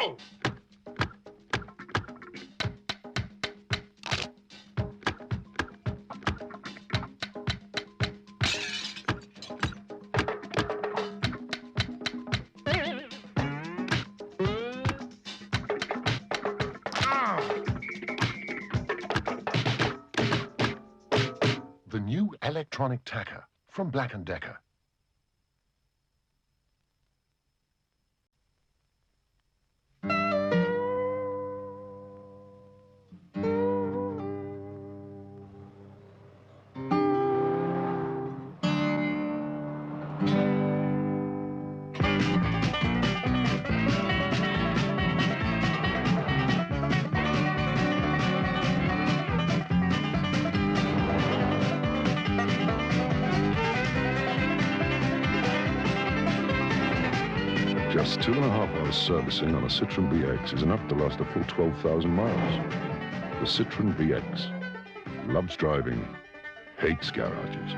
go! The new electronic tacker from Black & Decker. Just 2.5 hours servicing on a Citroen BX is enough to last a full 12,000 miles. The Citroen BX. Loves driving, hates garages.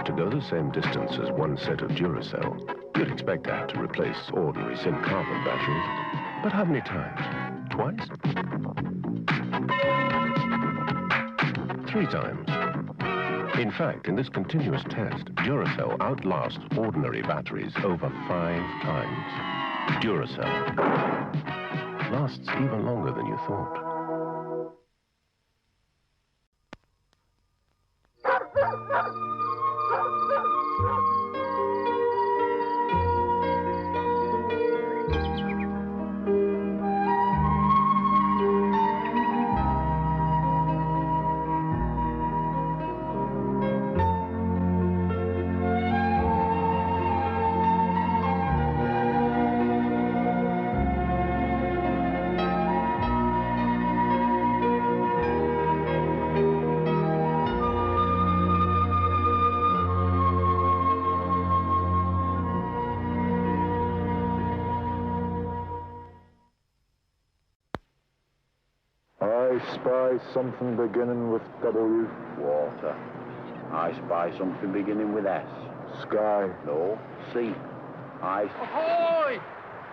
To go the same distance as one set of Duracell, you'd expect to have to replace ordinary zinc carbon batteries. But how many times? Twice? 3 times. In fact, in this continuous test, Duracell outlasts ordinary batteries over 5 times. Duracell lasts even longer than you thought. I spy something beginning with W. Water. I spy something beginning with S. Sky. No. C. I... Ahoy!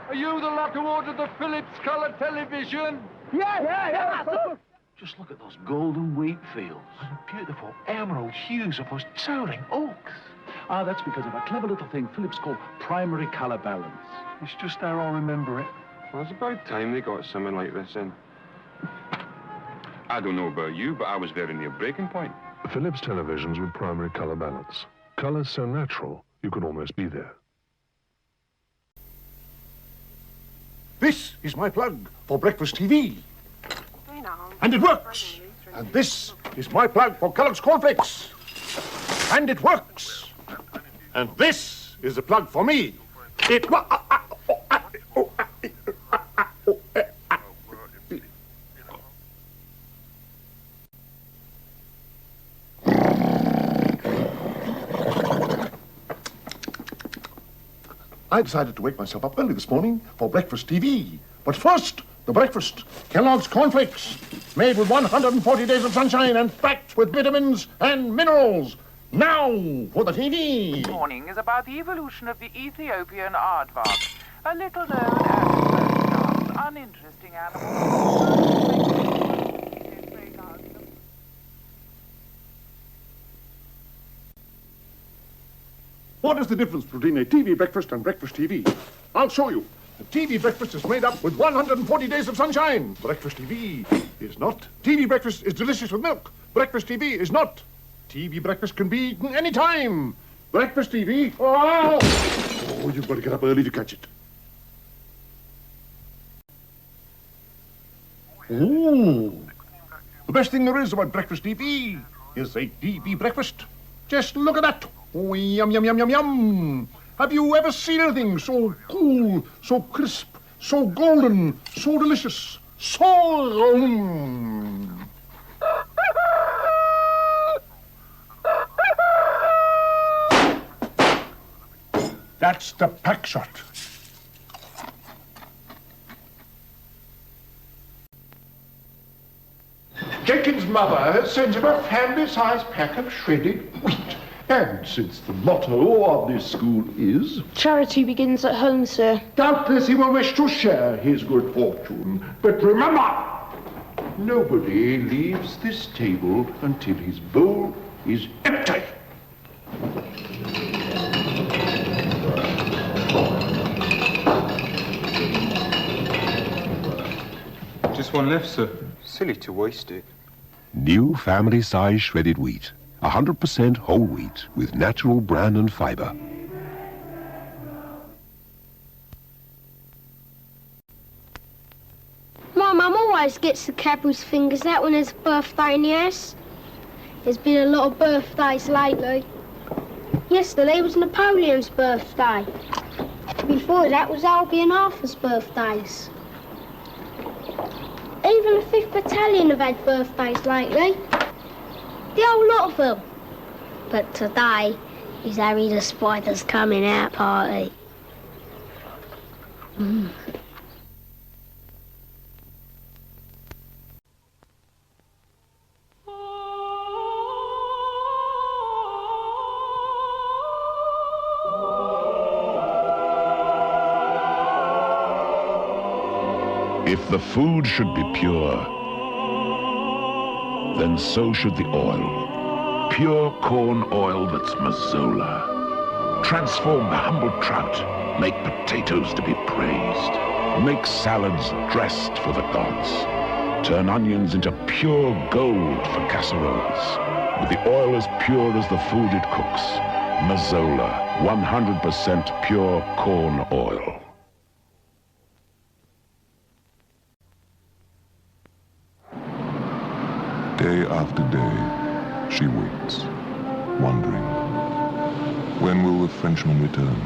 Are you the lot who ordered the Philips colour television? Yeah. Just look at those golden wheat fields and the beautiful emerald hues of those towering oaks. Ah, that's because of a clever little thing Philips called primary colour balance. It's just how I remember it. Well, it's about time they got something like this in. I don't know about you, but I was very near breaking point. Philips televisions with primary color balance. Colors so natural, you could almost be there. This is my plug for breakfast TV. And it works. And this is my plug for Kellogg's Cornflakes. And it works. And this is the plug for me. It works. I decided to wake myself up early this morning for breakfast TV. But first, the breakfast. Kellogg's Cornflakes, made with 140 days of sunshine and packed with vitamins and minerals. Now for the TV. This morning is about the evolution of the Ethiopian aardvark, a little-known and uninteresting animal. What is the difference between a TV breakfast and breakfast TV? I'll show you. The TV breakfast is made up with 140 days of sunshine. Breakfast TV is not. TV breakfast is delicious with milk. Breakfast TV is not. TV breakfast can be eaten any time. Breakfast TV, oh, you've got to get up early to catch it. Ooh, the best thing there is about breakfast TV is a TV breakfast. Just look at that. Oh, yum, yum, yum, yum, yum. Have you ever seen anything so cool, so crisp, so golden, so delicious, so... That's the pack shot. Jenkins' mother sends him a family-sized pack of shredded wheat. And since the motto of this school is... Charity begins at home, sir. Doubtless he will wish to share his good fortune. But remember, nobody leaves this table until his bowl is empty. Just one left, sir. Silly to waste it. New family-size shredded wheat. 100% whole wheat with natural bran and fibre. My mum always gets the Cadbury's fingers out when there's a birthday in the house. There's been a lot of birthdays lately. Yesterday was Napoleon's birthday. Before that was Albie and Arthur's birthdays. Even the 5th Battalion have had birthdays lately. The whole lot of them. But today is Harry the Spider's coming out party. If the food should be pure, then so should the oil. Pure corn oil that's Mazola. Transform the humble trout. Make potatoes to be praised. Make salads dressed for the gods. Turn onions into pure gold for casseroles. With the oil as pure as the food it cooks. Mazola, 100% pure corn oil. Day after day, she waits, wondering, when will the Frenchman return?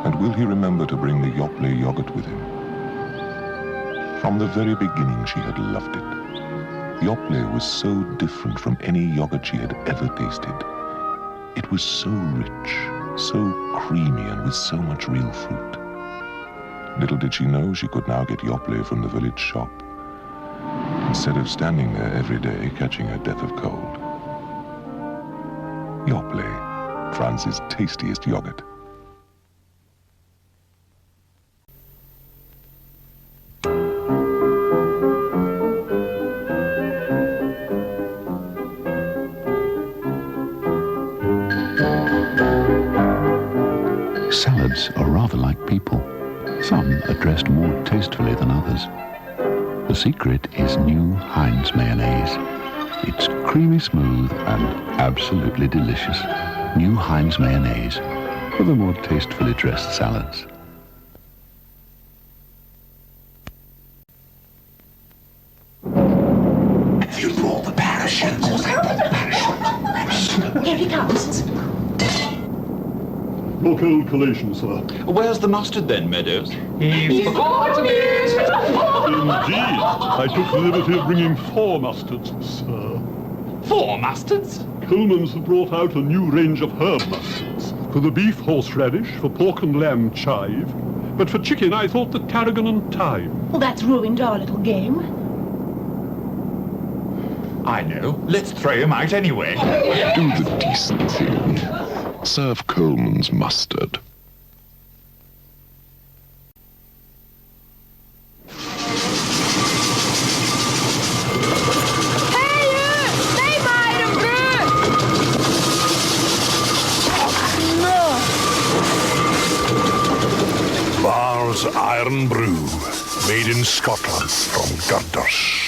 And will he remember to bring the Yoplait yogurt with him? From the very beginning, she had loved it. Yoplait was so different from any yogurt she had ever tasted. It was so rich, so creamy, and with so much real fruit. Little did she know she could now get Yoplait from the village shop, instead of standing there every day catching her death of cold. Yoplait, France's tastiest yogurt. Salads are rather like people. Some are dressed more tastefully than others. The secret is new Heinz mayonnaise. It's creamy smooth and absolutely delicious. New Heinz mayonnaise for the more tastefully dressed salads. Have you brought the parachute? Here he comes. Your calculation, sir. Where's the mustard then, Meadows? Indeed. I took the liberty of bringing 4 mustards, sir. 4 mustards? Coleman's have brought out a new range of herb mustards. For the beef, horseradish. For pork and lamb, chive. But for chicken, I thought the tarragon and thyme. Well, that's ruined our little game. I know. Let's throw him out anyway. Do the decent thing. Serve Coleman's mustard. Bar's Iron Brew, made in Scotland from girders.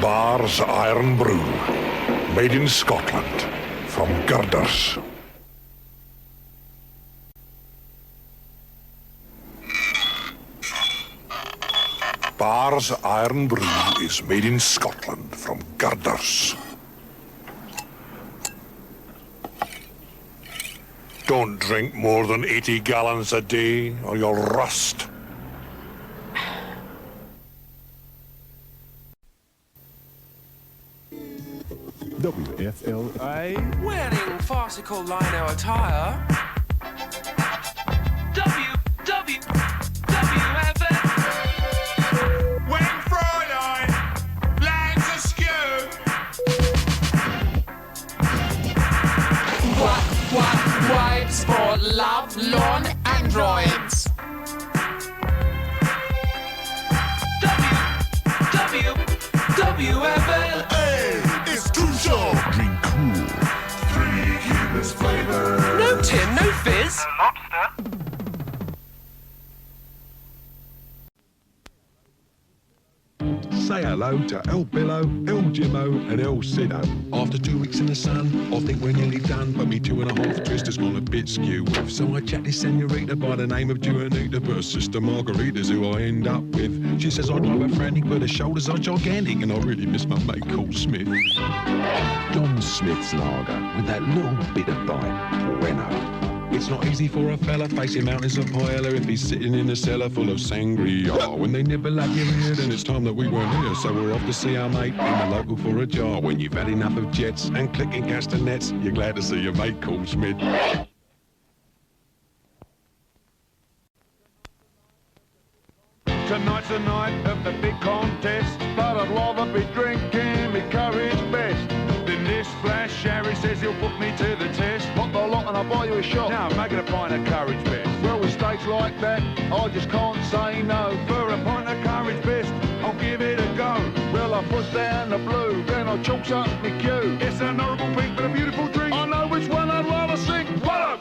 Bar's Iron Brew, made in Scotland from girders. Bar's Iron Brew is made in Scotland from girders. Don't drink more than 80 gallons a day or you'll rust. WFLA. Wearing farcical lino attire. WFL. When Friday lands askew. What wives for love lawn androids. WFL. Hey, it's too short. Drink cool. 3 Cubans flavor. No tin, no fizz. Say hello to El Billo, El Jimmo and El Sido. After 2 weeks in the sun, I think we're nearly done, but me 2.5 twisters gone a bit skew with. So I chat this senorita by the name of Juanita, but her sister Margarita's who I end up with. She says I drive her frantic, but her shoulders are gigantic, and I really miss my mate called Smith. John Smith's lager, with that little bit of bite. Bueno. It's not easy for a fella facing mountains of paella if he's sitting in a cellar full of sangria. When they nibble at your ear, then it's time that we weren't here, so we're off to see our mate in the local for a jar. When you've had enough of jets and clicking castanets, you're glad to see your mate called Smith. Tonight's the night of the big contest, but I'd rather be drinking me courage best. Then this flash Harry says he'll put me to the test. Not the lot and I'll buy you a shot. No, make it a pint of courage best. Well, with stakes like that, I just can't say no. For a pint of courage best, I'll give it a go. Well, I push down the blue, then I chalks up my cue. It's an horrible pink but a beautiful drink. I know which one I'd rather sing. Wallop!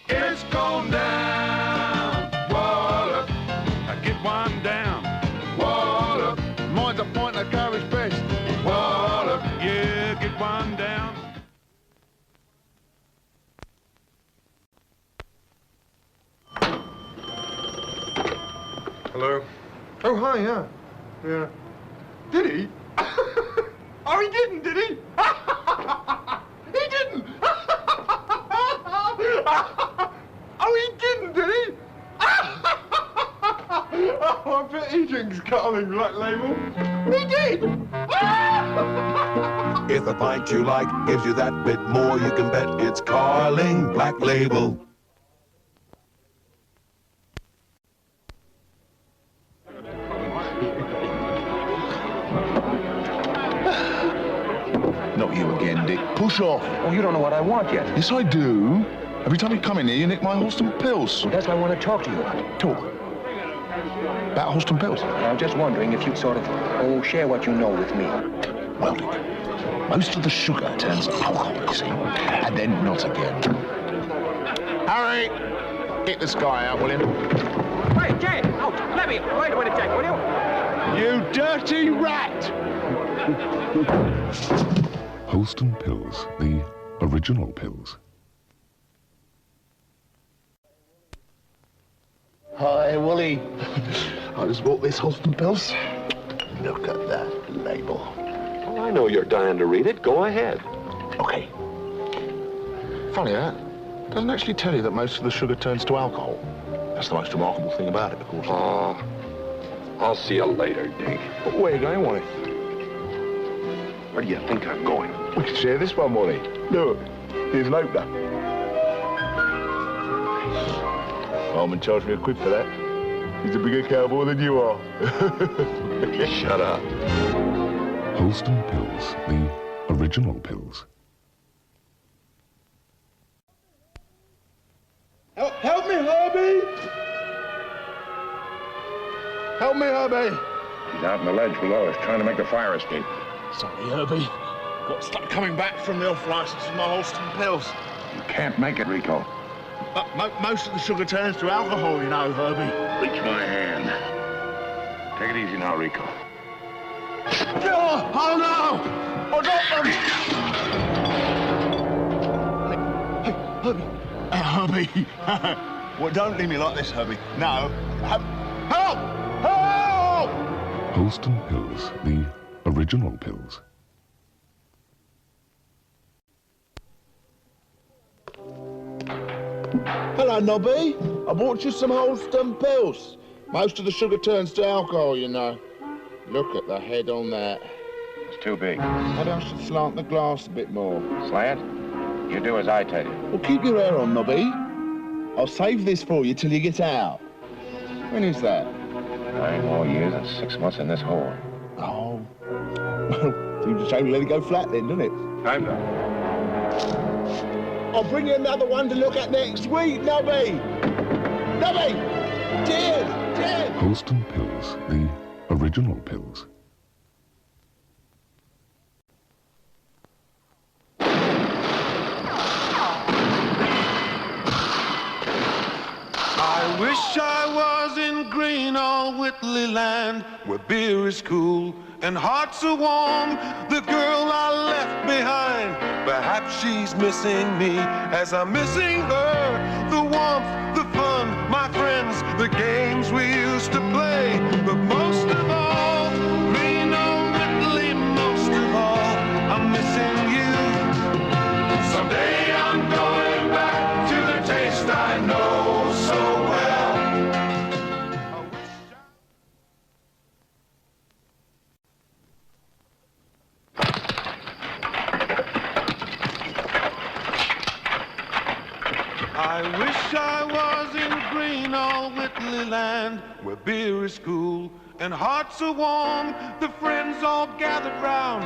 It's gone down. Wallop! Get one down. Wallop! Mine's a pint of courage best. Wallop! Yeah, get one down. Hello? Oh, hi, yeah. Yeah. Did he? Oh, he didn't, did he? He didn't! Oh, he didn't, did he? Oh, I bet he drinks Carling Black Label. He did! If the pint you like gives you that bit more, you can bet it's Carling Black Label. Not you again, Dick. Push off. Oh, you don't know what I want yet. Yes, I do. Every time you come in here, you nick my Holsten pills. Well, that's what I want to talk to you about. Talk? About Holsten pills? I'm just wondering if you'd sort of, share what you know with me. Well, Dick, most of the sugar turns alcohol, you see, and then not again. Harry, get this guy out, will you? Hey, Jack! Oh, let me... Wait a minute, Jack, will you? You dirty rat! Holsten pills, the original pills. Hi, Wooly. I just bought these Holsten pills. Look at that label. Well, I know you're dying to read it. Go ahead. Okay. Funny, that doesn't actually tell you that most of the sugar turns to alcohol. That's the most remarkable thing about it, of course. I'll see you later, Dick. But where are you going, Wally? Where do you think I'm going? We can share this one, Wally. Look, here's an opener. Harmon charged me £1 for that. He's a bigger cowboy than you are. Shut up. Holsten pills, the original pills. Help me, Herbie! Help me, Herbie! He's out on the ledge below us, trying to make the fire escape. Sorry, Herbie. Got stuck coming back from the off-license with my Holsten pills. You can't make it, Rico. Most of the sugar turns to alcohol, you know, Herbie. Reach my hand. Take it easy now, Rico. Oh, no! I got them! Hey, Herbie. Well, don't leave me like this, Herbie. No. Help! Help! Holsten pills, the original pills. Hello, Nobby. I bought you some Holsten pills. Most of the sugar turns to alcohol, you know. Look at the head on that. It's too big. Maybe I should slant the glass a bit more. Slant? You do as I tell you. Well, keep your hair on, Nobby. I'll save this for you till you get out. When is that? 9 more years and 6 months in this hole. Oh. Well, seems a shame to let it go flat then, doesn't it? Time to. I'll bring you another one to look at next week, Nobby! Nobby! Cheers! Cheers! Holsten pills, the original pills. I wish I was in green old Whitley land, where beer is cool and hearts are warm. The girl I left behind, perhaps she's missing me as I'm missing her. The warmth, the fun, my friends, the games we used to play. But most of all, green old Whitley, most of all, I'm missing you. Someday I'm going back to the taste I know so well. I wish I was in green old Whitley land, where beer is cool and hearts are warm. The friends all gathered round.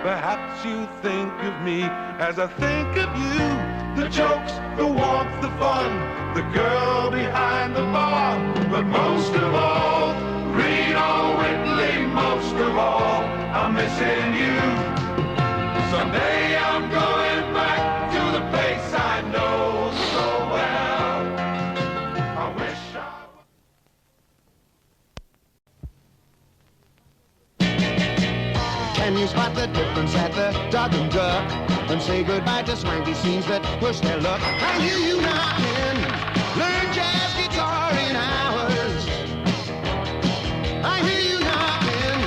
Perhaps you think of me as I think of you. The jokes, the warmth, the fun, the girl behind the bar. But most of all, green old Whitley, most of all, I'm missing you. Someday I'm going back to the place I know so well. I wish Can you spot the difference at the Dog and Duck and say goodbye to swanky scenes that push their luck? I hear you knocking, learn jazz guitar in hours. I hear you knocking,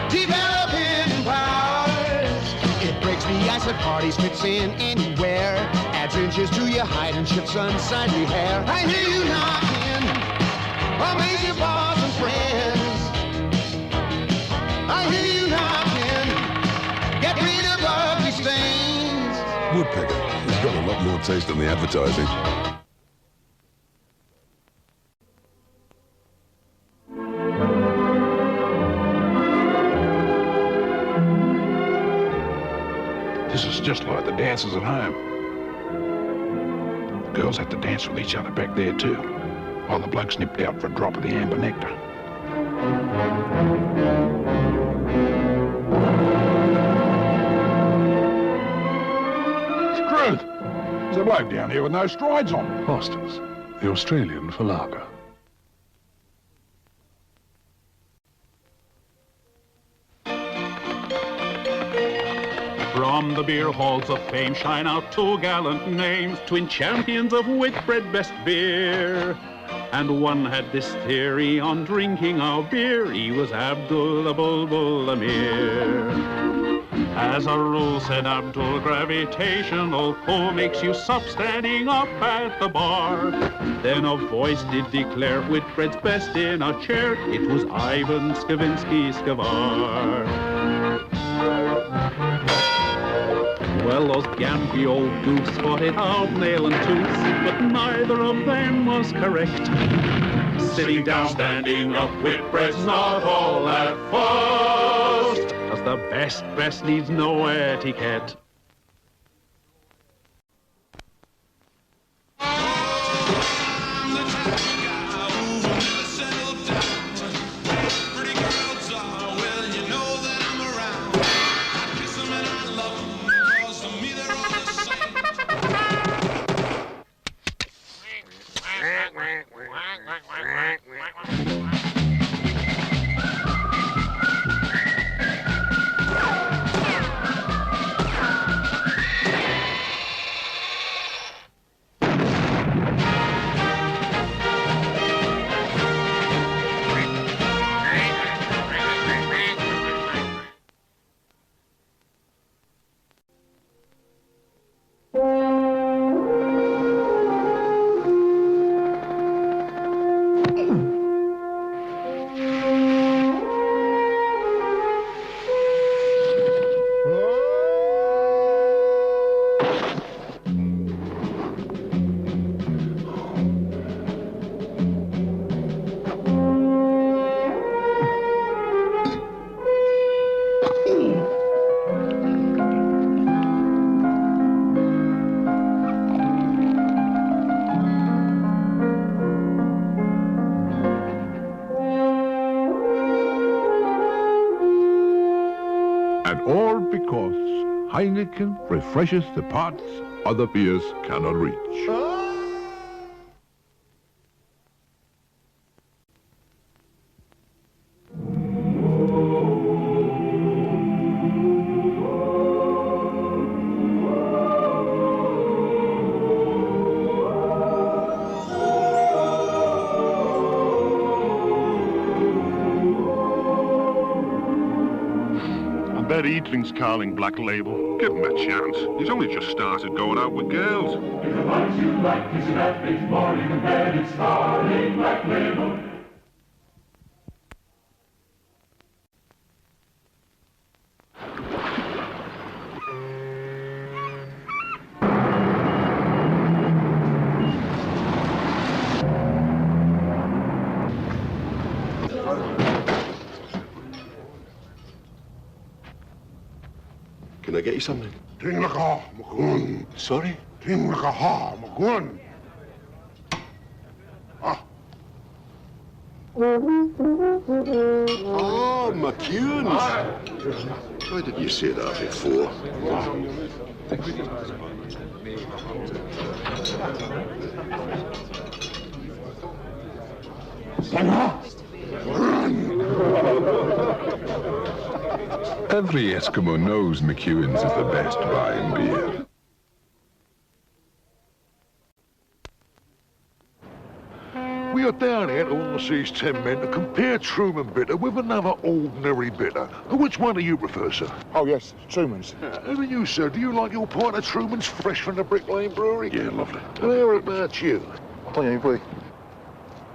developing powers. It breaks the ice at parties, fits in anywhere. Adds inches to your height and shifts unsightly hair. I hear you knocking, amaze your bars and friends. I hear you knocking, get rid of ugly stains. Woodpecker. He's got a lot more taste than the advertising. This is just like the dances at home. The girls had to dance with each other back there too, while the blokes nipped out for a drop of the amber nectar. Truth! There's a bloke down here with no strides on. Foster's, the Australian for lager. From the beer halls of fame shine out 2 gallant names, twin champions of Whitbread best beer. And one had this theory on drinking our beer, he was Abdul the Bulbul Amir. As a rule, said Abdul, gravitational pull makes you sup standing up at the bar. Then a voice did declare Whitbread's best in a chair, it was Ivan Skavinsky Skavar. Well, those gampy old goofs fought it out, nail and tooth, but neither of them was correct. Sitting down, standing up, Whitbread's not all that fast, as the best needs no etiquette. And all because Heineken refreshes the parts other beers cannot reach. That Eatling's calling Black Label. Give him a chance. He's only just started going out with girls. If the ones you like is an average morning in bed, it's calling Black Label. Can I get you something? Sorry? Oh, McEwen's. Why didn't you say that before? Every Eskimo knows McEwen's is the best Rhine beer. We are down here to ask these 10 men to compare Truman bitter with another ordinary bitter. Which one do you prefer, sir? Oh, yes, Truman's. How do you, sir? Do you like your pint of Truman's fresh from the Brick Lane Brewery? Yeah, lovely. And how about you? Oh, yeah, boy.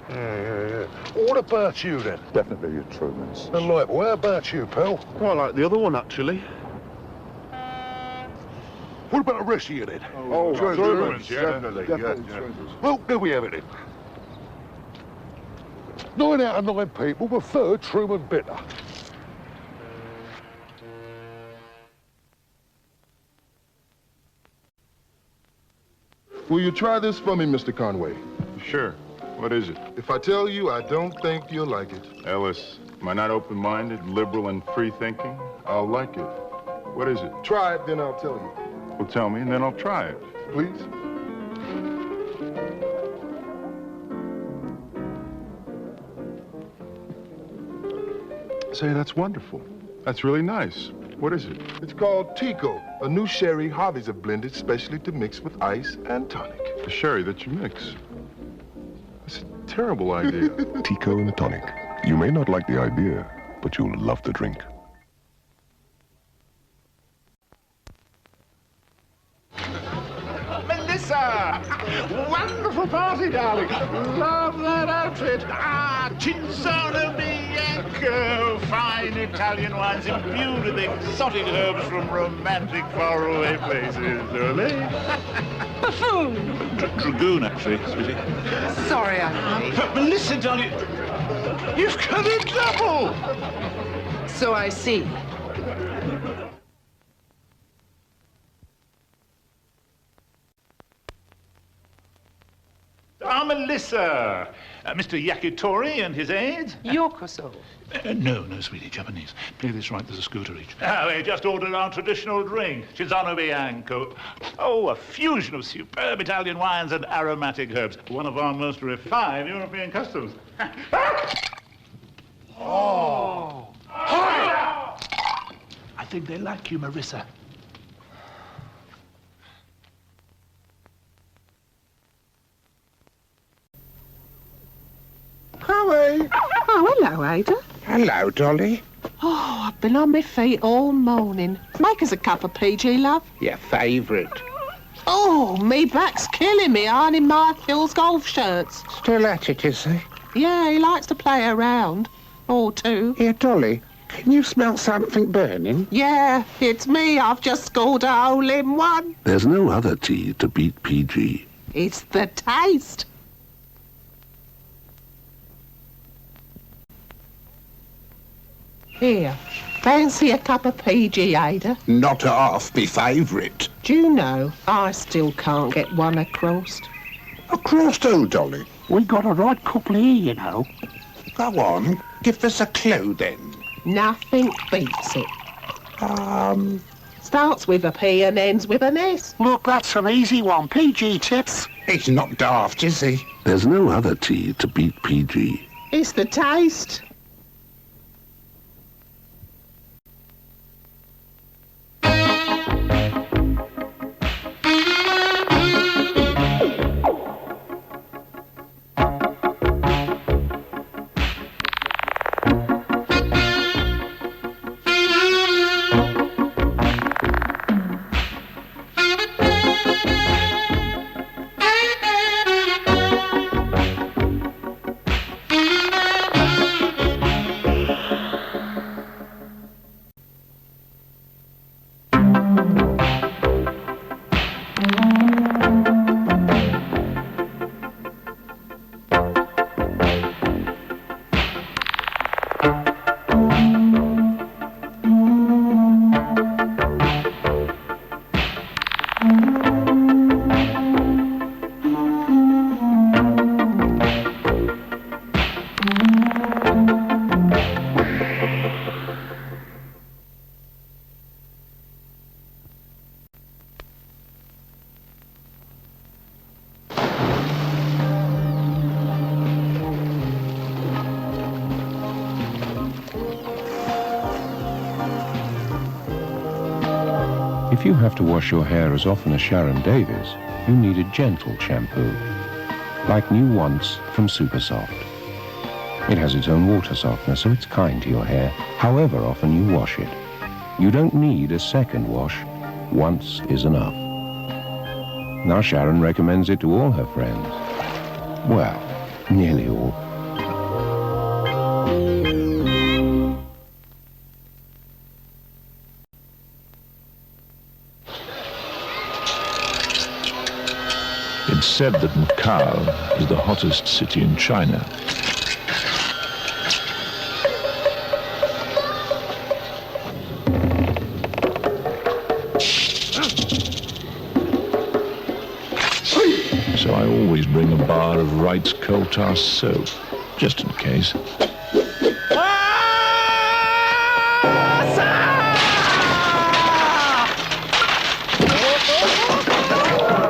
Yeah. What about you, then? Definitely your Truman's. Delightful. How about you, pal? Oh, I like the other one, actually. What about the rest of you, then? Oh, Truman's, yeah. Definitely. Well, there we have it, then. 9 out of 9 people prefer Truman bitter. Will you try this for me, Mr. Conway? Sure. What is it? If I tell you, I don't think you'll like it. Ellis, am I not open-minded, liberal, and free-thinking? I'll like it. What is it? Try it, then I'll tell you. Well, tell me, and then I'll try it. Please? Say, that's wonderful. That's really nice. What is it? It's called Tico, a new sherry Harveys have blended specially to mix with ice and tonic. The sherry that you mix. That's a terrible idea. Tico and tonic. You may not like the idea, but you'll love the drink. Melissa! Wonderful party, darling. Love that outfit. Cinzano, Bianco. Fine Italian wines imbued with exotic herbs from romantic faraway places. Darling. Buffoon! Dragoon, actually, sweetie. Sorry, Andy. But Melissa, darling, you've cut a double! So I see. Melissa. Mr. Yakitori and his aides. Yokoso. No, sweetie, Japanese. Play this right, there's a scooter each. We just ordered our traditional drink, Cinzano Bianco. Oh, a fusion of superb Italian wines and aromatic herbs. One of our most refined European customs. Oh! I think they like you, Marissa. Howie. Oh, hello, Ada. Hello, Dolly. Oh, I've been on my feet all morning. Make us a cup of PG, love. Your favourite. Oh, me back's killing me ironing Mark Hill's golf shirts. Still at it, is he? Yeah, he likes to play around. Or two. Here, Dolly, can you smell something burning? Yeah, it's me. I've just scored a hole in one. There's no other tea to beat PG. It's the taste. Here, fancy a cup of PG, Ada? Not half me favourite. Do you know, I still can't get one across. Across who, Dolly? We got a right couple here, you know. Go on, give us a clue then. Nothing beats it. Starts with a P and ends with an S. Look, that's an easy one. PG tips. He's not daft, is he? There's no other tea to beat PG. It's the taste. If you have to wash your hair as often as Sharon Davies, you need a gentle shampoo, like New Once from Super Soft. It has its own water softener, so it's kind to your hair, however often you wash it. You don't need a second wash. Once is enough. Now Sharon recommends it to all her friends. Well, nearly all. It's said that Macau is the hottest city in China. So I always bring a bar of Wright's coal tar soap, just in case.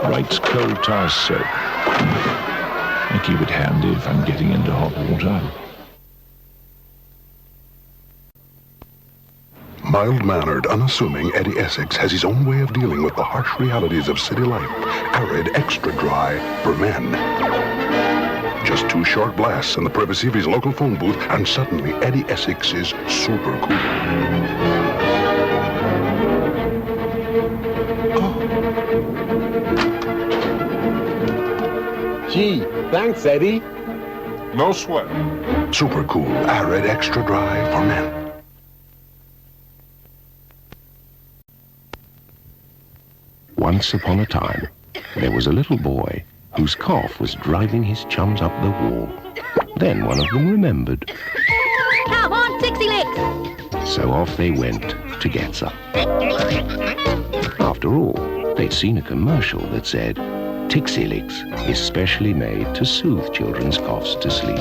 Wright's coal tar soap. I keep it handy if I'm getting into hot water. Mild-mannered, unassuming Eddie Essex has his own way of dealing with the harsh realities of city life. Arid, extra dry for men. Just 2 short blasts in the privacy of his local phone booth, and suddenly Eddie Essex is super cool. Gee, thanks, Eddie. No sweat. Super cool, arid, extra dry for men. Once upon a time, there was a little boy whose cough was driving his chums up the wall. Then one of them remembered. Come on, Tixie Licks! So off they went to get some. After all, they'd seen a commercial that said, Tixie Licks is specially made to soothe children's coughs to sleep.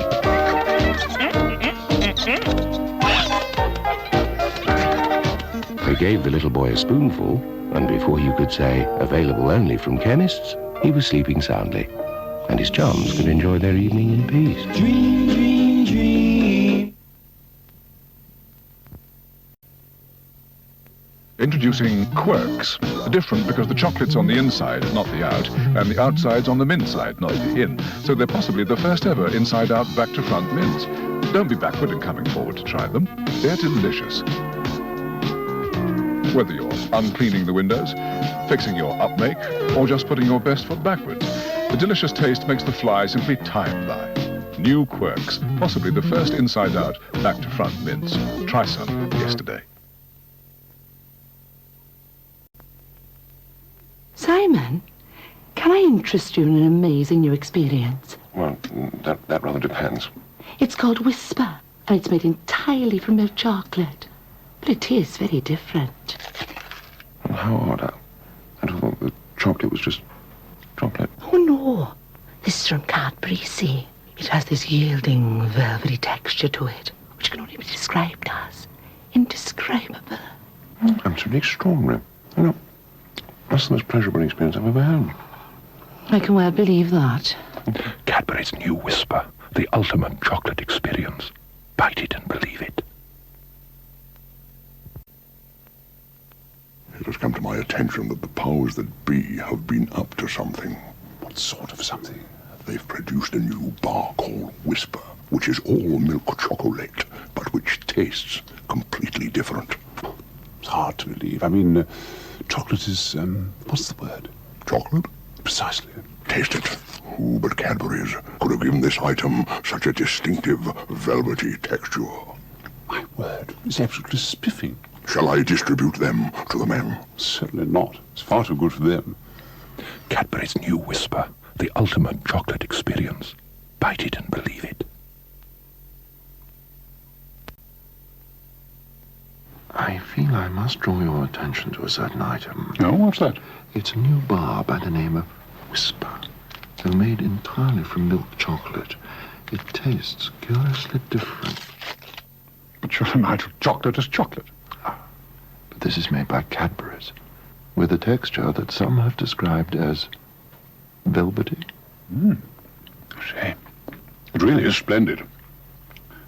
They gave the little boy a spoonful, and before you could say, available only from chemists, he was sleeping soundly, and his chums could enjoy their evening in peace. Dream, dream, dream. Introducing Quirks. Different because the chocolate's on the inside, not the out, and the outside's on the mint side, not the in. So they're possibly the first ever inside-out, back-to-front mints. Don't be backward in coming forward to try them. They're delicious. Whether you're uncleaning the windows, fixing your upmake, or just putting your best foot backwards, the delicious taste makes the fly simply time by. New Quirks, possibly the first inside-out, back-to-front mints. Try some yesterday. Simon, can I interest you in an amazing new experience? Well, that rather depends. It's called Whisper, and it's made entirely from milk chocolate. But it is very different. Well, how odd. I thought the chocolate was just chocolate. Oh, no. This is from Cadbury, see? It has this yielding, velvety texture to it, which can only be described as indescribable. Absolutely extraordinary. You know, that's the most pleasurable experience I've ever had. I can well believe that. Cadbury's new Whisper, the ultimate chocolate experience. Bite it and believe it. It has come to my attention that the powers that be have been up to something. What sort of something? They've produced a new bar called Whisper, which is all milk chocolate, but which tastes completely different. It's hard to believe. I mean, chocolate is, what's the word? Chocolate? Precisely. Taste it. Who but Cadbury's could have given this item such a distinctive, velvety texture? My word, it's absolutely spiffing. Shall I distribute them to the men? Certainly not. It's far too good for them. Cadbury's new Whisper, the ultimate chocolate experience. Bite it and believe it. I feel I must draw your attention to a certain item. Oh, what's that? It's a new bar by the name of Whisper. They're made entirely from milk chocolate. It tastes curiously different. But surely my chocolate is chocolate. But this is made by Cadbury's, with a texture that some have described as velvety. Say, it really is splendid.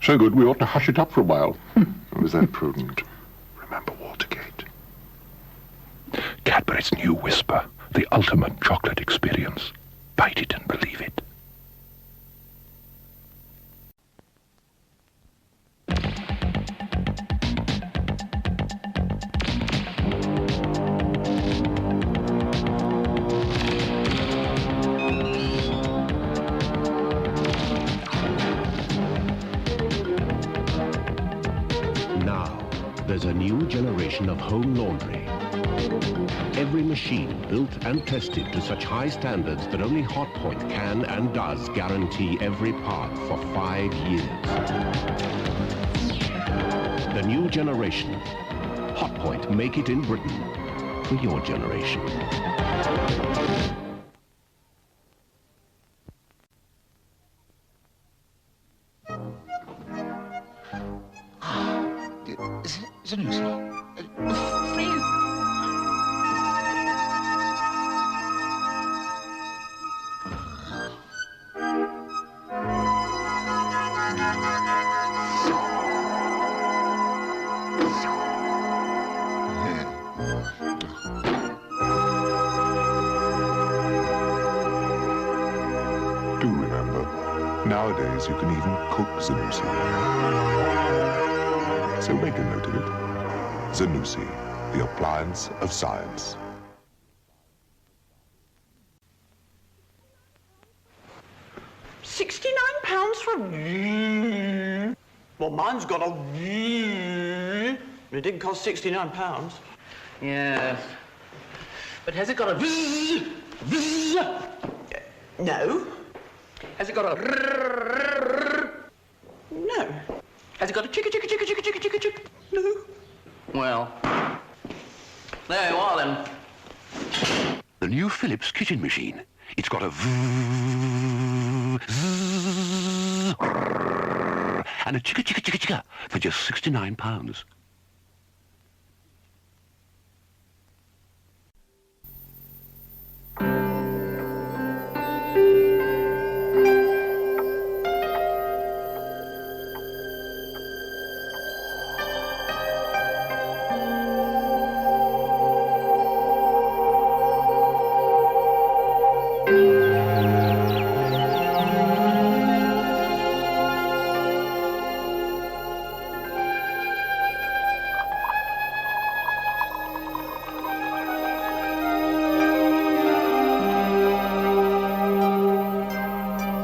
So good, we ought to hush it up for a while. Was that prudent? Remember Watergate. Cadbury's new Whisper, the ultimate chocolate experience. Bite it and believe it. Now, there's a new generation of home laundry. Every machine built and tested to such high standards that only Hotpoint can and does guarantee every part for 5 years. The new generation. Hotpoint, make it in Britain. For your generation. It's a Lucy. For you. Do remember, nowadays you can even cook Zanussi. So make a note of it. Zanussi, the appliance of science. £69 for... Well, mine's got a... It didn't cost £69. Yes. But has it got a... No. Has it got a... No. Has it got a chicka? No. Well, there you are then. The new Philips kitchen machine. It's got a and a chicka for just £69.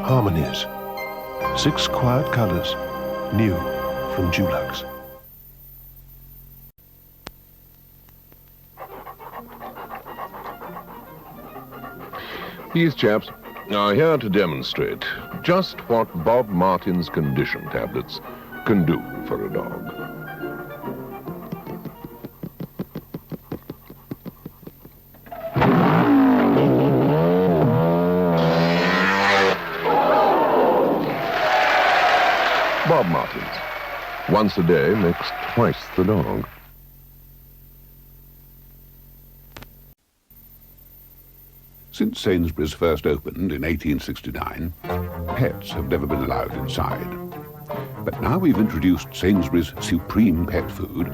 Harmonies. 6 quiet colors, new from Dulux. These chaps are here to demonstrate just what Bob Martin's condition tablets can do for a dog. Bob Martin's. Once a day makes twice the dog. Since Sainsbury's first opened in 1869, pets have never been allowed inside. But now we've introduced Sainsbury's Supreme Pet Food,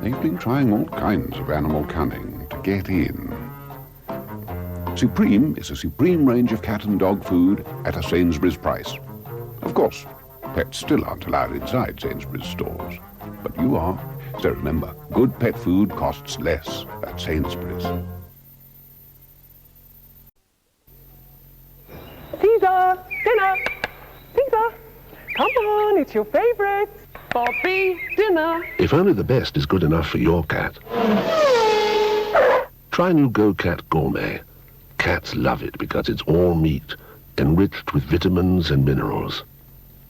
they've been trying all kinds of animal cunning to get in. Supreme is a supreme range of cat and dog food at a Sainsbury's price. Of course, pets still aren't allowed inside Sainsbury's stores, but you are. So remember, good pet food costs less at Sainsbury's. Caesar, dinner. Caesar, come on, it's your favorite. Bobby, dinner. If only the best is good enough for your cat, try new Go-Cat Gourmet. Cats love it because it's all meat, enriched with vitamins and minerals.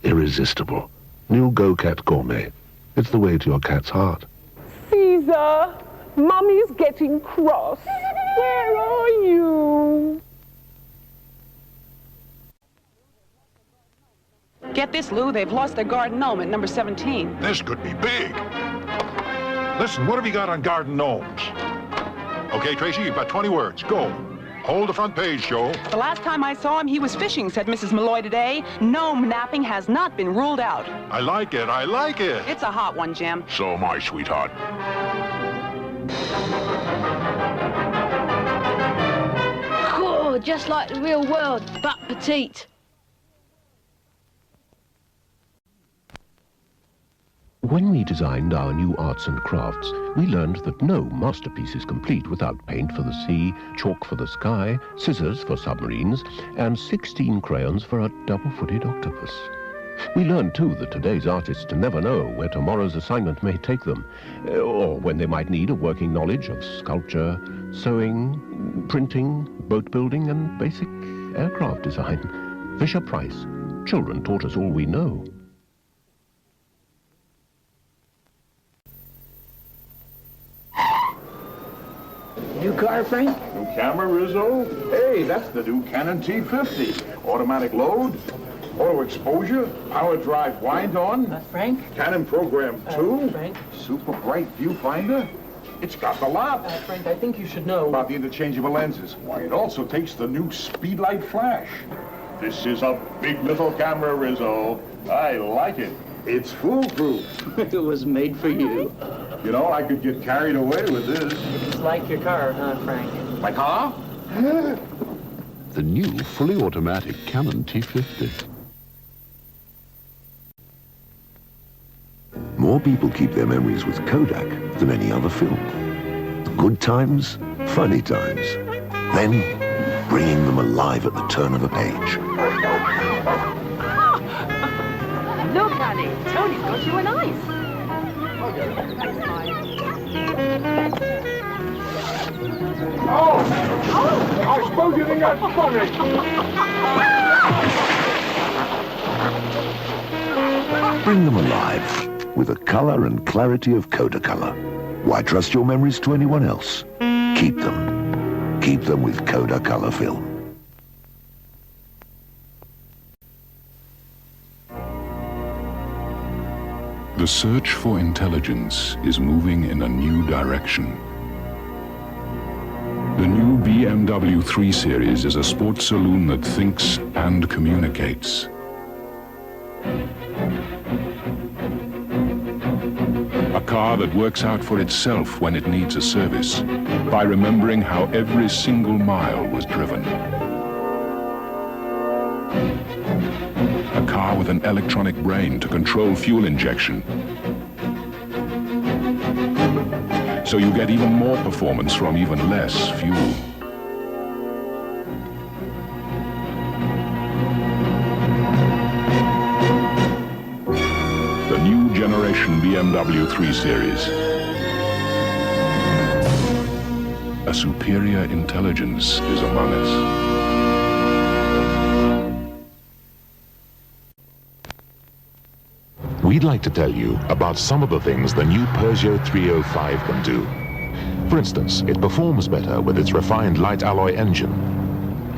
Irresistible. New Go-Cat Gourmet. It's the way to your cat's heart. Caesar, Mummy's getting cross. Where are you? Get this, Lou. They've lost their garden gnome at number 17. This could be big. Listen, what have you got on garden gnomes? Okay, Tracy, you've got 20 words. Go. Hold the front page, Joe. The last time I saw him, he was fishing, said Mrs. Malloy today. Gnome napping has not been ruled out. I like it. I like it. It's a hot one, Jim. So am I, sweetheart. Oh, just like the real world, but petite. When we designed our new arts and crafts, we learned that no masterpiece is complete without paint for the sea, chalk for the sky, scissors for submarines, and 16 crayons for a double-footed octopus. We learned, too, that today's artists never know where tomorrow's assignment may take them, or when they might need a working knowledge of sculpture, sewing, printing, boat building, and basic aircraft design. Fisher-Price. Children taught us all we know. New car, Frank? New camera, Rizzo? Hey, that's the new Canon T50. Automatic load, auto exposure, power drive wind on. Frank? Canon program 2. Frank? Super bright viewfinder. It's got the lot. Frank, I think you should know. About the interchangeable lenses. Why, it also takes the new speedlight flash. This is a big little camera, Rizzo. I like it. It's foolproof. It was made for you. You know, I could get carried away with this. It's like your car, huh, Frank? My car? The new fully automatic Canon T50. More people keep their memories with Kodak than any other film. Good times, funny times. Then, bringing them alive at the turn of a page. Look, Annie, Tony's got you an ice. I suppose you think that's funny. Bring them alive with the color and clarity of Kodacolor. Why trust your memories to anyone else? Keep them. Keep them with Kodacolor film. The search for intelligence is moving in a new direction. The new BMW 3 Series is a sports saloon that thinks and communicates. A car that works out for itself when it needs a service, by remembering how every single mile was driven. A car with an electronic brain to control fuel injection, so you get even more performance from even less fuel. The new generation BMW 3 Series. A superior intelligence is among us. We'd like to tell you about some of the things the new Peugeot 305 can do. For instance, it performs better with its refined light alloy engine.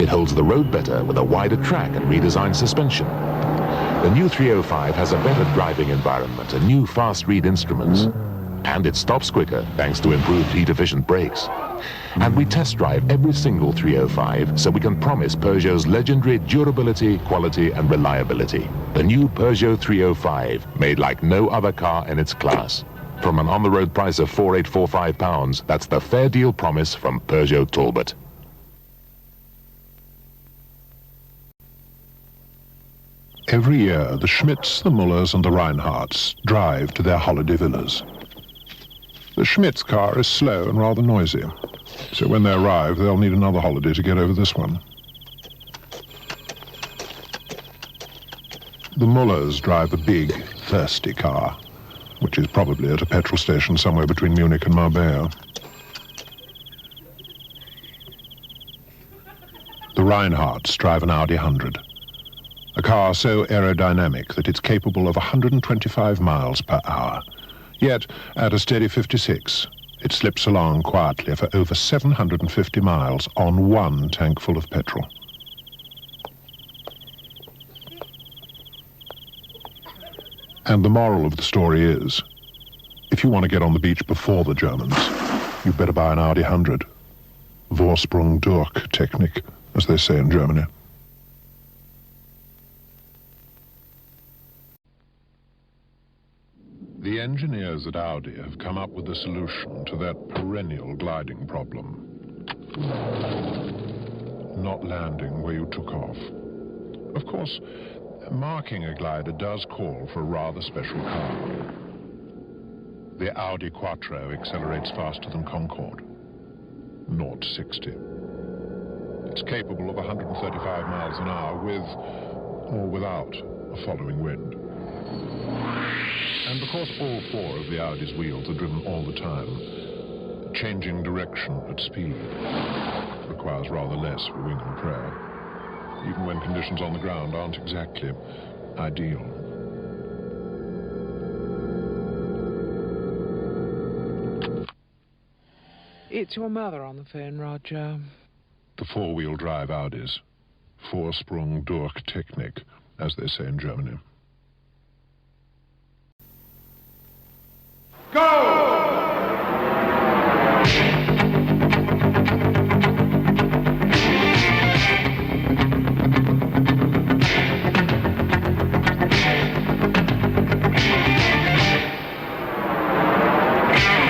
It holds the road better with a wider track and redesigned suspension. The new 305 has a better driving environment and new fast read instruments. And it stops quicker thanks to improved heat-efficient brakes. And we test drive every single 305 so we can promise Peugeot's legendary durability, quality and reliability. The new Peugeot 305, made like no other car in its class. From an on-the-road price of £4,845, that's the fair deal promise from Peugeot Talbot. Every year, the Schmidts, the Mullers and the Reinhardts drive to their holiday villas. The Schmidts' car is slow and rather noisy, so when they arrive, they'll need another holiday to get over this one. The Mullers drive a big, thirsty car, which is probably at a petrol station somewhere between Munich and Marbella. The Reinhardts drive an Audi 100. A car so aerodynamic that it's capable of 125 miles per hour. Yet, at a steady 56, it slips along quietly for over 750 miles on one tank full of petrol. And the moral of the story is, if you want to get on the beach before the Germans, you'd better buy an Audi 100. Vorsprung durch Technik, as they say in Germany. The engineers at Audi have come up with a solution to that perennial gliding problem. Not landing where you took off. Of course, marking a glider does call for a rather special car. The Audi Quattro accelerates faster than Concorde. 0 to 60. It's capable of 135 miles an hour with or without a following wind. And because all four of the Audi's wheels are driven all the time, changing direction at speed requires rather less for wing and prayer, even when conditions on the ground aren't exactly ideal. It's your mother on the phone, Roger. The four-wheel drive Audis. Vorsprung durch Technik, as they say in Germany.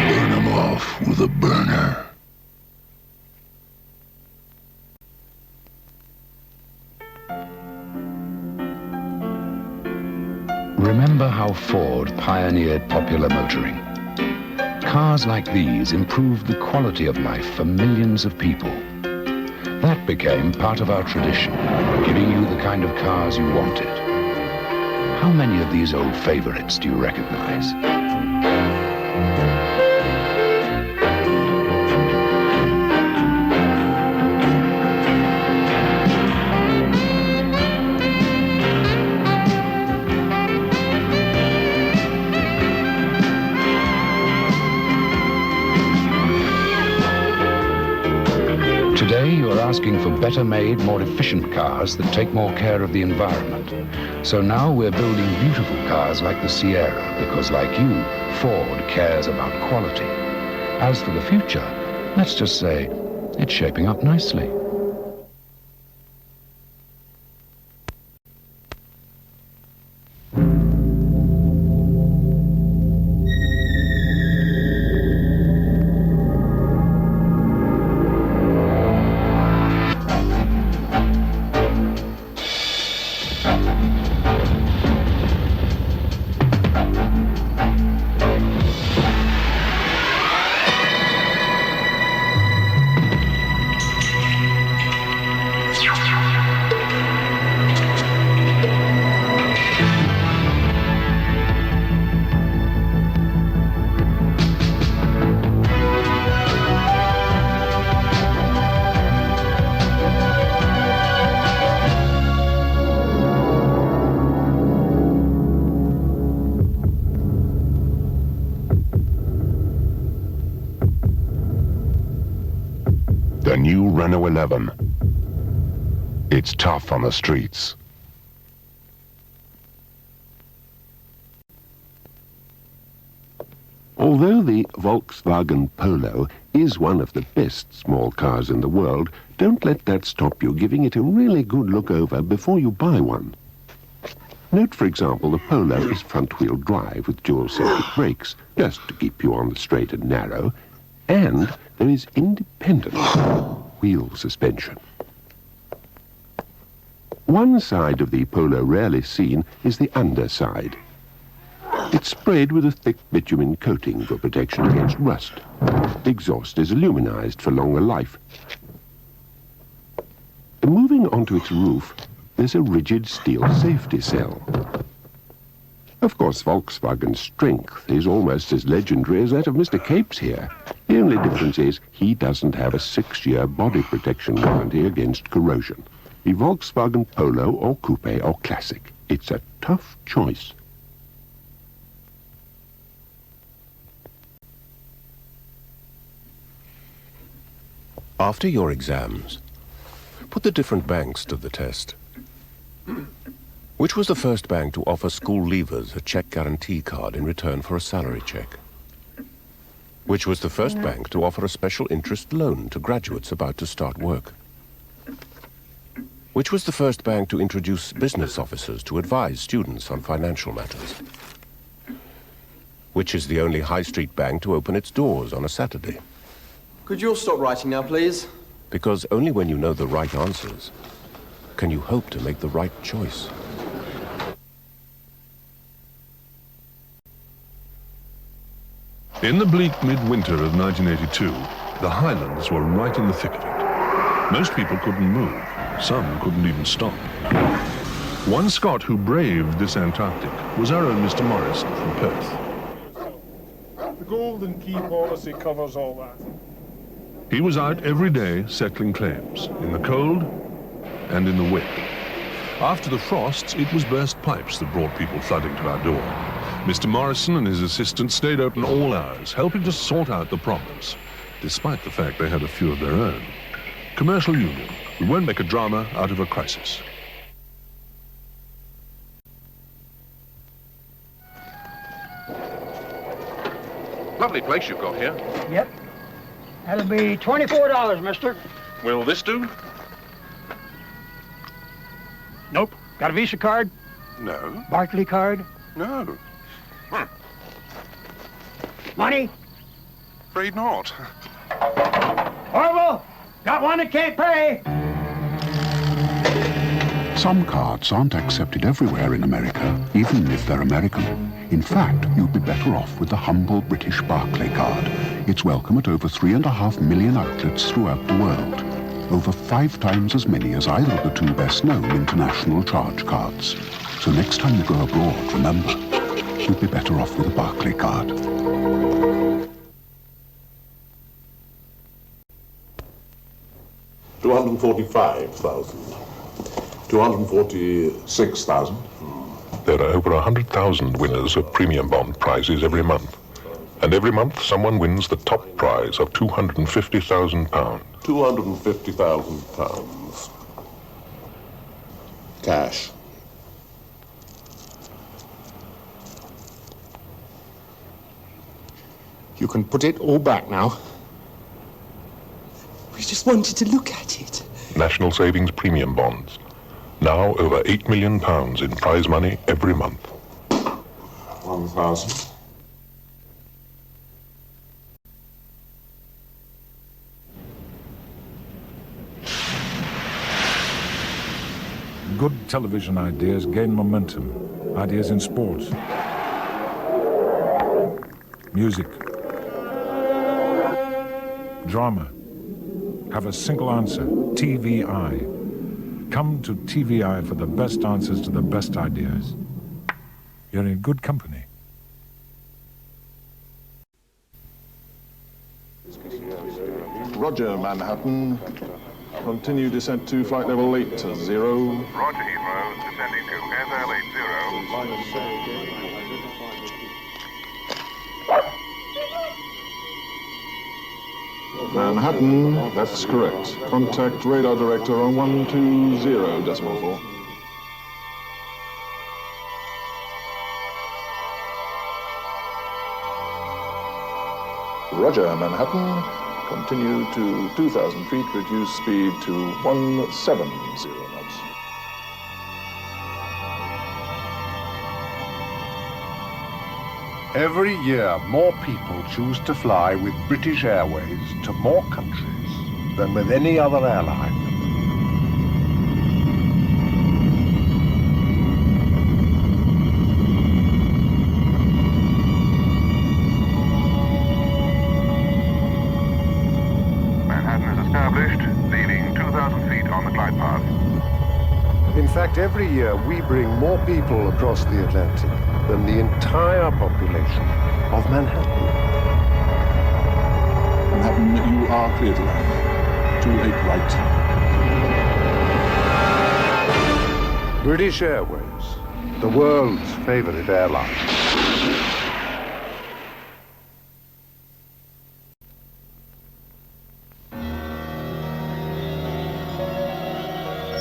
Burn 'em off with a burner. Remember how Ford pioneered popular motoring. Cars like these improved the quality of life for millions of people. That became part of our tradition, giving you the kind of cars you wanted. How many of these old favorites do you recognize? Today, you are asking for better-made, more efficient cars that take more care of the environment. So now we're building beautiful cars like the Sierra, because like you, Ford cares about quality. As for the future, let's just say, it's shaping up nicely. The new Renault 11. It's tough on the streets. Although the Volkswagen Polo is one of the best small cars in the world, don't let that stop you giving it a really good look over before you buy one. Note, for example, the Polo is front-wheel drive with dual circuit brakes, just to keep you on the straight and narrow, and there is independent wheel suspension. One side of the Polo rarely seen is the underside. It's sprayed with a thick bitumen coating for protection against rust. The exhaust is aluminized for longer life. Moving onto its roof, there's a rigid steel safety cell. Of course, Volkswagen's strength is almost as legendary as that of Mr. Capes here. The only difference is he doesn't have a 6-year body protection warranty against corrosion. The Volkswagen Polo or Coupe or Classic. It's a tough choice. After your exams, put the different banks to the test. Which was the first bank to offer school leavers a check guarantee card in return for a salary check? Which was the first bank to offer a special interest loan to graduates about to start work? Which was the first bank to introduce business officers to advise students on financial matters? Which is the only high street bank to open its doors on a Saturday? Could you all stop writing now, please? Because only when you know the right answers can you hope to make the right choice. In the bleak midwinter of 1982, the Highlands were right in the thick of it. Most people couldn't move. Some couldn't even stop. One Scot who braved this Antarctic was our own Mr. Morrison from Perth. The Golden Key policy covers all that. He was out every day settling claims, in the cold and in the wet. After the frosts, it was burst pipes that brought people flooding to our door. Mr. Morrison and his assistant stayed open all hours, helping to sort out the problems, despite the fact they had a few of their own. Commercial union. We won't make a drama out of a crisis. Lovely place you've got here. Yep. That'll be $24, mister. Will this do? Nope. Got a Visa card? No. Barclay card? No. Money? Afraid not. Orville! Got one that can't pay! Some cards aren't accepted everywhere in America, even if they're American. In fact, you'd be better off with the humble British Barclay card. It's welcome at over 3.5 million outlets throughout the world. Over 5 times as many as either of the 2 best-known international charge cards. So next time you go abroad, remember, you'd be better off with a Barclay card. $245,000. 246,000. There are over 100,000 winners of premium bond prizes every month. And every month someone wins the top prize of £250,000. £250,000. Cash. You can put it all back now. We just wanted to look at it. National Savings Premium Bonds. Now over £8 million in prize money every month. 1,000. Good television ideas gain momentum. Ideas in sports, music, drama. Have a single answer, TVI. Come to TVI for the best answers to the best ideas. You're in good company. Roger, Manhattan. Continue descent to flight level 8 to 0. Roger, Heathrow. Descending to FL 80. Manhattan, that's correct. Contact radar director on 120.4. Roger, Manhattan. Continue to 2,000 feet, reduce speed to 170 knots. Every year, more people choose to fly with British Airways to more countries than with any other airline. Manhattan is established, leaving 2,000 feet on the glide path. In fact, every year we bring more people across the Atlantic than the entire population of Manhattan. Manhattan, you are clear to land. 28 right. British Airways, the world's favorite airline.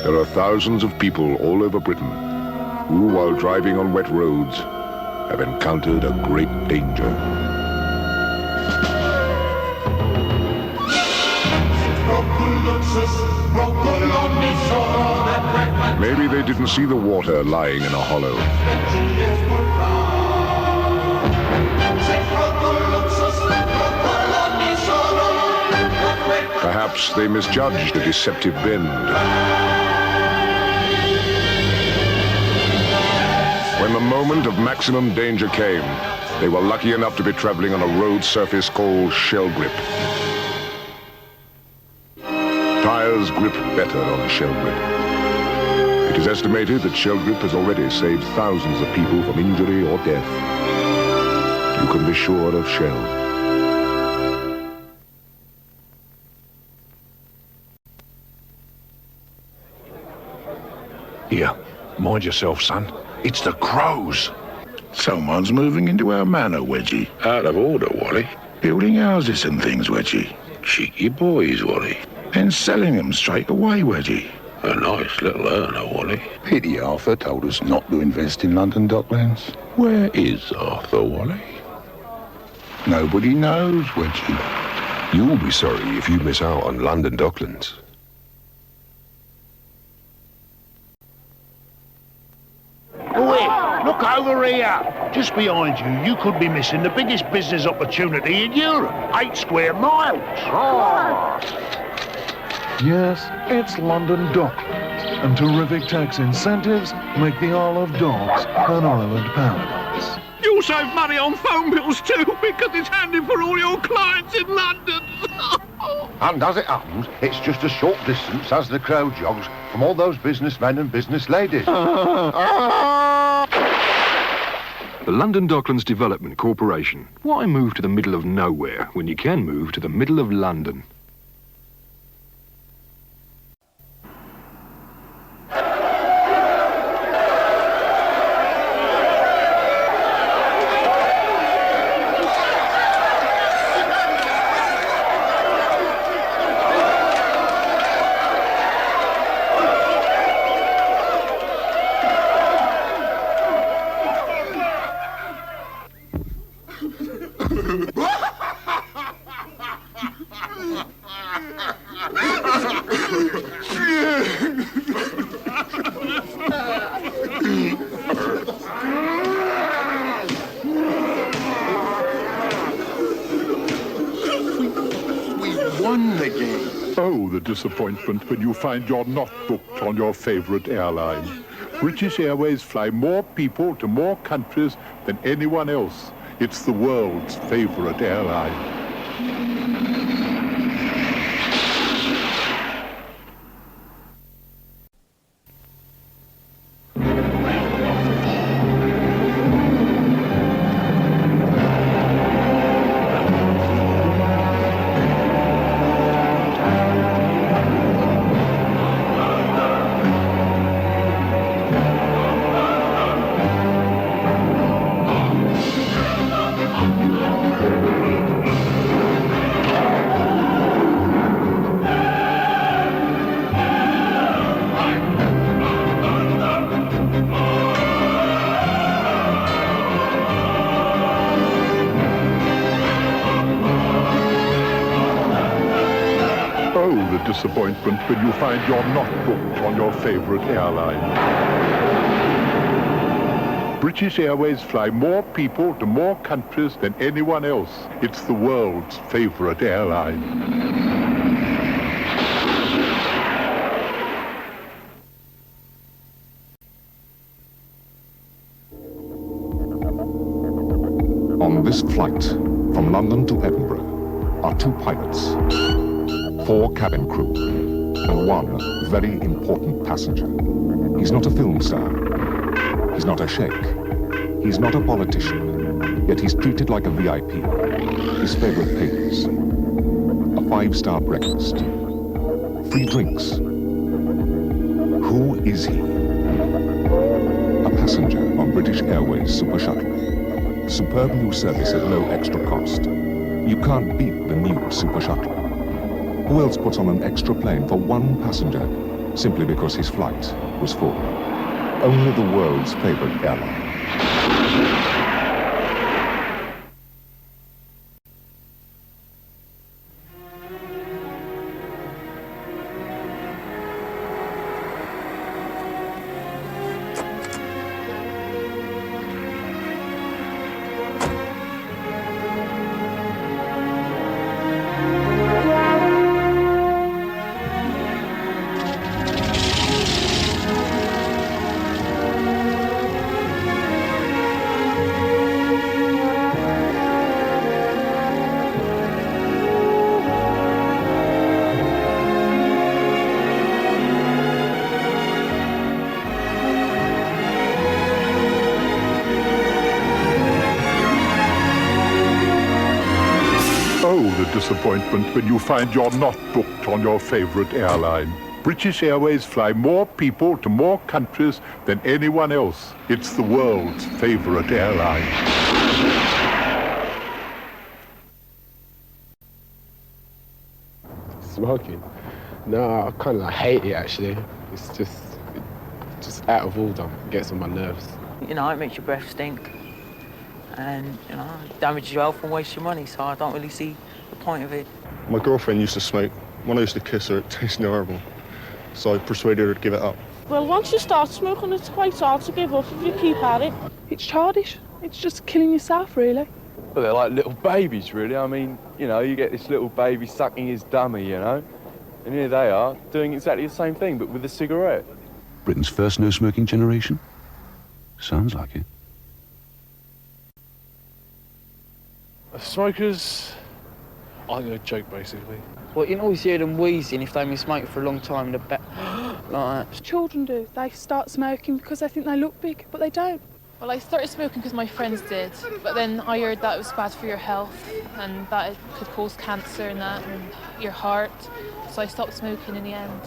There are thousands of people all over Britain who, while driving on wet roads, have encountered a great danger. Maybe they didn't see the water lying in a hollow. Perhaps they misjudged a deceptive bend. When the moment of maximum danger came, they were lucky enough to be traveling on a road surface called shell grip. Tires grip better on shell grip. It is estimated that shell grip has already saved thousands of people from injury or death. You can be sure of Shell. Here, mind yourself, son. It's the crows. Someone's moving into our manor, Wedgie. Out of order, Wally. Building houses and things, Wedgie. Cheeky boys, Wally. And selling them straight away, Wedgie. A nice little earner, Wally. Pity Arthur told us not to invest in London Docklands. Where is Arthur, Wally? Nobody knows, Wedgie. You'll be sorry if you miss out on London Docklands. Look over here. Just behind you, you could be missing the biggest business opportunity in Europe. 8 square miles. Oh. Yes, it's London Docklands, and terrific tax incentives make the Isle of Dogs an island paradise. You'll save money on phone bills too, because it's handy for all your clients in London. And as it happens, it's just a short distance as the crowd jogs from all those businessmen and business ladies. The London Docklands Development Corporation. Why move to the middle of nowhere when you can move to the middle of London? Oh, the disappointment when you find you're not booked on your favorite airline. British Airways fly more people to more countries than anyone else. It's the world's favorite airline. Oh, the disappointment when you find you're not booked on your favorite airline. British Airways fly more people to more countries than anyone else. It's the world's favorite airline. On this flight, from London to Edinburgh, are 2 pilots, 4 cabin crew, and 1 very important passenger. He's not a film star. He's not a sheikh. He's not a politician. Yet he's treated like a VIP. His favorite pays. A 5-star breakfast. Free drinks. Who is he? A passenger on British Airways Super Shuttle. Superb new service at low extra cost. You can't beat the new Super Shuttle. Who else puts on an extra plane for 1 passenger simply because his flight was full? Only the world's favorite airline. Disappointment when you find you're not booked on your favorite airline. British Airways fly more people to more countries than anyone else. It's the world's favorite airline. Smoking? No, I kind of hate it actually. It's just out of order. It gets on my nerves. You know, it makes your breath stink. And, you know, it damages your health and wastes your money, so I don't really see the point of it. My girlfriend used to smoke. When I used to kiss her, it tasted horrible. So I persuaded her to give it up. Well, once you start smoking, it's quite hard to give up if you keep at it. It's childish. It's just killing yourself, really. Well, they're like little babies, really. I mean, you know, you get this little baby sucking his dummy, you know, and here they are doing exactly the same thing, but with a cigarette. Britain's first no-smoking generation? Sounds like it. Smokers, I think they're a joke, basically. Well, you can always hear them wheezing if they've been smoking for a long time in the back, like that. Children do. They start smoking because they think they look big, but they don't. Well, I started smoking because my friends did, but then I heard that it was bad for your health and that it could cause cancer and that, and your heart. So I stopped smoking in the end.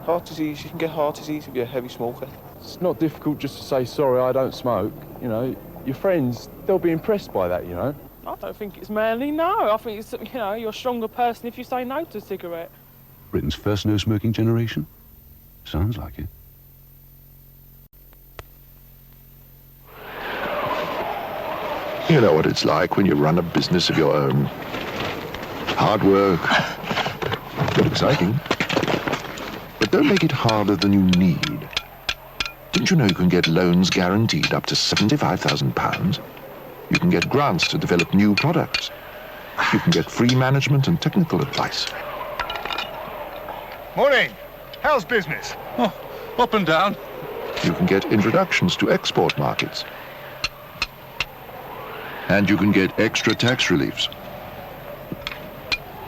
Heart disease, you can get heart disease if you're a heavy smoker. It's not difficult just to say, sorry, I don't smoke. You know, your friends, they'll be impressed by that, you know. I don't think it's manly, no. I think it's, you know, you're a stronger person if you say no to a cigarette. Britain's first no-smoking generation? Sounds like it. You know what it's like when you run a business of your own. Hard work, but exciting. But don't make it harder than you need. Didn't you know you can get loans guaranteed up to £75,000? You can get grants to develop new products. You can get free management and technical advice. Morning. How's business? Oh, up and down. You can get introductions to export markets. And you can get extra tax reliefs.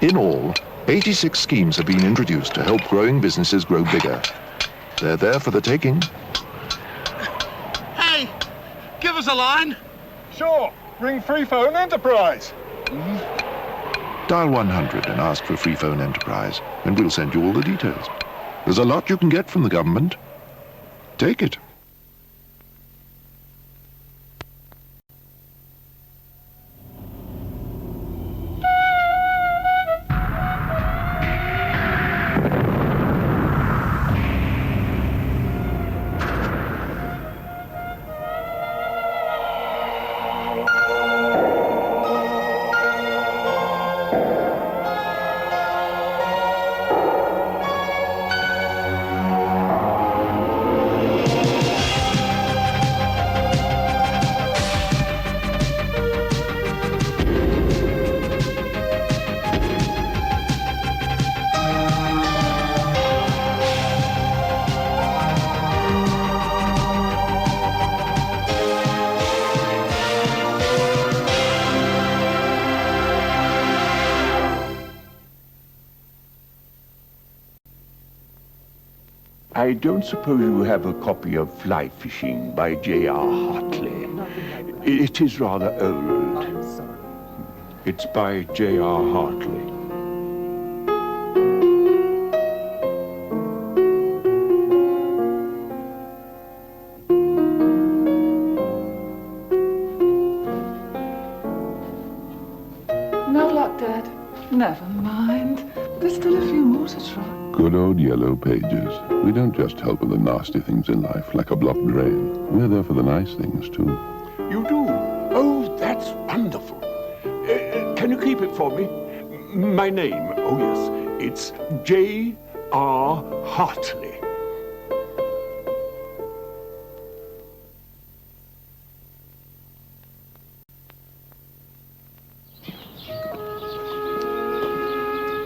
In all, 86 schemes have been introduced to help growing businesses grow bigger. They're there for the taking. Hey, give us a line. Sure. Ring Free Phone Enterprise. Dial 100 and ask for Free Phone Enterprise, and we'll send you all the details. There's a lot you can get from the government. Take it. I don't suppose you have a copy of Fly Fishing by J.R. Hartley. It is rather old. It's by J.R. Hartley. No luck, Dad. Never mind. There's still a few more to try. Good old yellow pages. We don't just help with the nasty things in life, like a blocked drain. We're there for the nice things, too. You do? Oh, that's wonderful. Can you keep it for me? My name, oh yes, it's J.R. Hartley.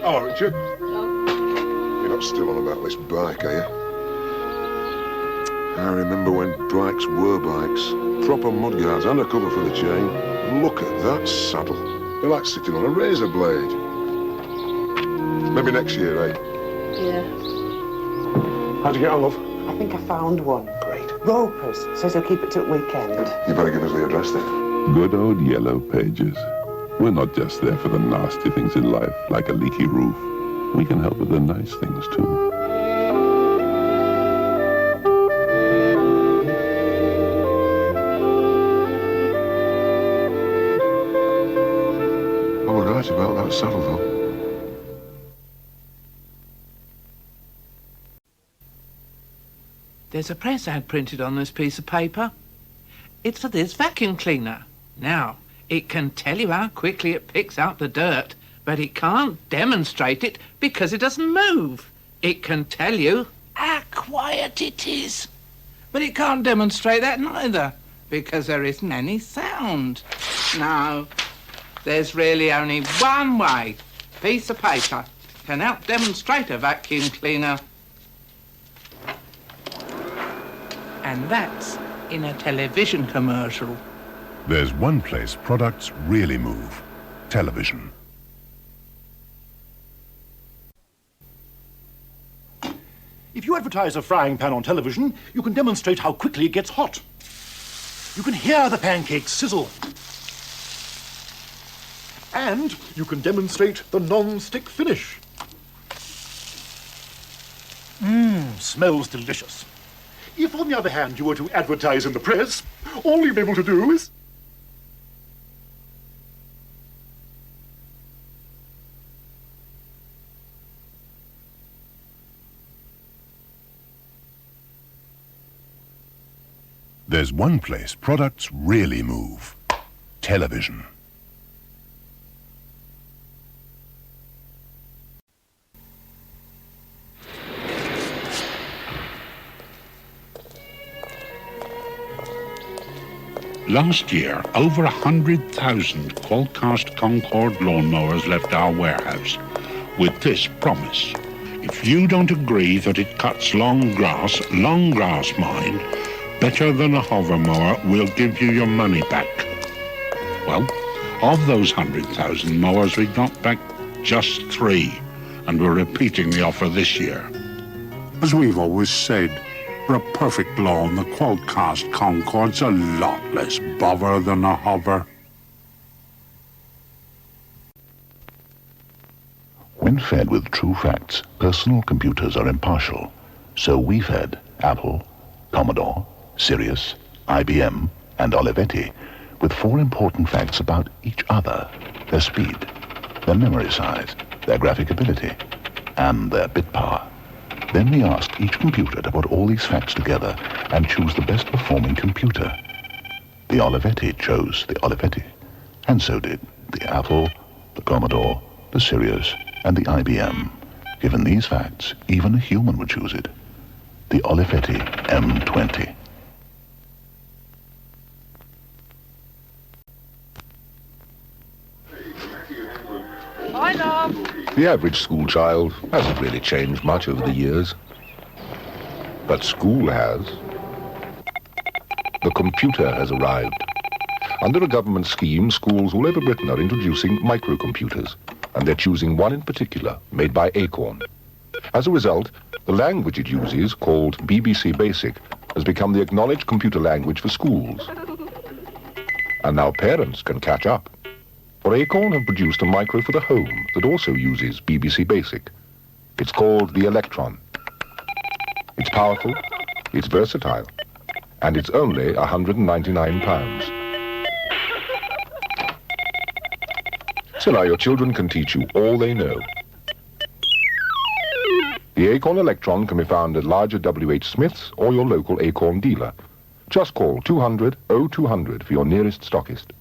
Hello, Richard. You're not still on about this bike, are you? I remember when bikes were bikes. Proper mudguards and a cover for the chain. Look at that saddle. They're like sitting on a razor blade. Maybe next year, eh? Yeah. How'd you get on, love? I think I found one. Great. Ropers. Says he'll keep it till weekend. You better give us the address then. Good old yellow pages. We're not just there for the nasty things in life, like a leaky roof. We can help with the nice things, too. All right about that saddle, though. There's a press ad printed on this piece of paper. It's for this vacuum cleaner. Now, it can tell you how quickly it picks out the dirt, but it can't demonstrate it because it doesn't move. It can tell you how quiet it is, but it can't demonstrate that neither because there isn't any sound. No, there's really only one way a piece of paper can help demonstrate a vacuum cleaner. And that's in a television commercial. There's one place products really move. Television. If you advertise a frying pan on television, you can demonstrate how quickly it gets hot. You can hear the pancakes sizzle. And you can demonstrate the non-stick finish. Smells delicious. If, on the other hand, you were to advertise in the press, all you'd be able to do is... There's one place products really move. Television. Last year, over 100,000 qual-cast Concord lawnmowers left our warehouse with this promise. If you don't agree that it cuts long grass mind, better than a hover mower, we'll give you your money back. Well, of those 100,000 mowers, we got back just 3, and we're repeating the offer this year. As we've always said, for a perfect lawn, the qual-cast Concord's a lot less bother than a hover. When fed with true facts, personal computers are impartial. So we fed Apple, Commodore, Sirius, IBM, and Olivetti with 4 important facts about each other: their speed, their memory size, their graphic ability, and their bit power. Then we asked each computer to put all these facts together and choose the best performing computer. The Olivetti chose the Olivetti, and so did the Apple, the Commodore, the Sirius, and the IBM. Given these facts, even a human would choose it. The Olivetti M20. Hi, Mum. The average school child hasn't really changed much over the years. But school has. The computer has arrived. Under a government scheme, schools all over Britain are introducing microcomputers, and they're choosing one in particular, made by Acorn. As a result, The language it uses, called BBC Basic, has become the acknowledged computer language for schools. And now parents can catch up. For Acorn have produced a micro for the home that also uses BBC Basic. It's called the Electron. It's powerful, it's versatile, and it's only £199. So now your children can teach you all they know. The Acorn Electron can be found at larger W.H. Smith's or your local Acorn dealer. Just call 200 0200 for your nearest stockist.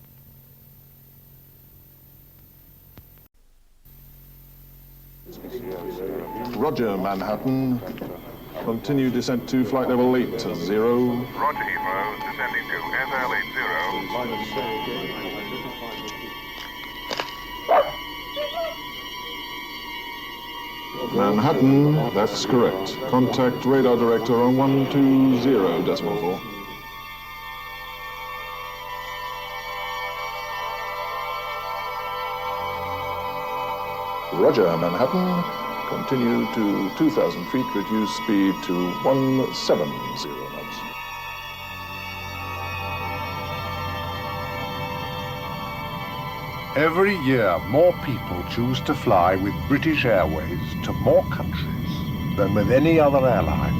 Roger, Manhattan. Continue descent to flight level 80. Roger, Heathrow, descending to SL80. Manhattan, that's correct. Contact radar director on 120.4. Roger, Manhattan. Continue to 2,000 feet, reduce speed to 170 knots. Every year, more people choose to fly with British Airways to more countries than with any other airline.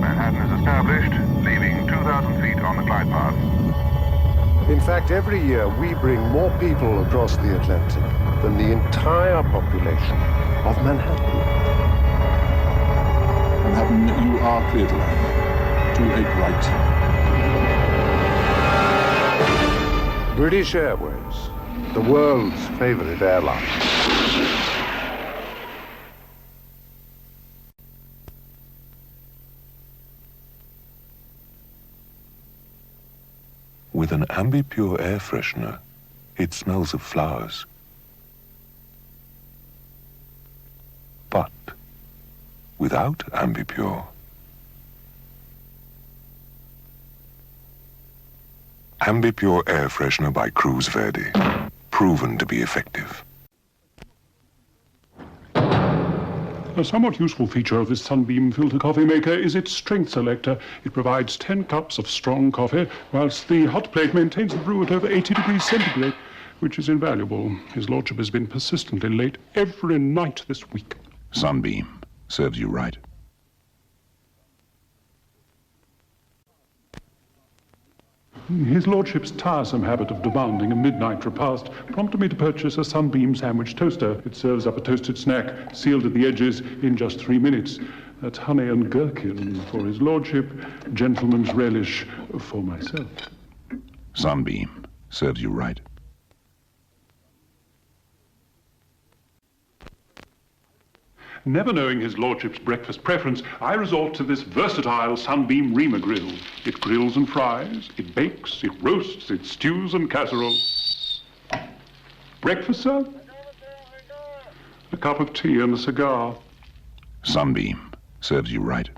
Manhattan is established, leaving 2,000 feet on the glide path. In fact, every year we bring more people across the Atlantic than the entire population of Manhattan. Manhattan, you are clear to land. 28 right. British Airways, the world's favorite airline. With an Ambi-Pur air freshener, it smells of flowers. But without Ambi-Pur, Ambi-Pur air freshener by Grousemoor, proven to be effective. A somewhat useful feature of this Sunbeam filter coffee maker is its strength selector. It provides 10 cups of strong coffee, whilst the hot plate maintains the brew at over 80 degrees centigrade, which is invaluable. His lordship has been persistently late every night this week. Sunbeam serves you right. His lordship's tiresome habit of demanding a midnight repast prompted me to purchase a Sunbeam sandwich toaster. It serves up a toasted snack, sealed at the edges, in just 3 minutes. That's honey and gherkin for his lordship, gentleman's relish for myself. Sunbeam serves you right. Never knowing his lordship's breakfast preference, I resort to this versatile Sunbeam Reamer grill. It grills and fries, it bakes, it roasts, it stews and casseroles. Breakfast, sir? A cup of tea and a cigar. Sunbeam serves you right.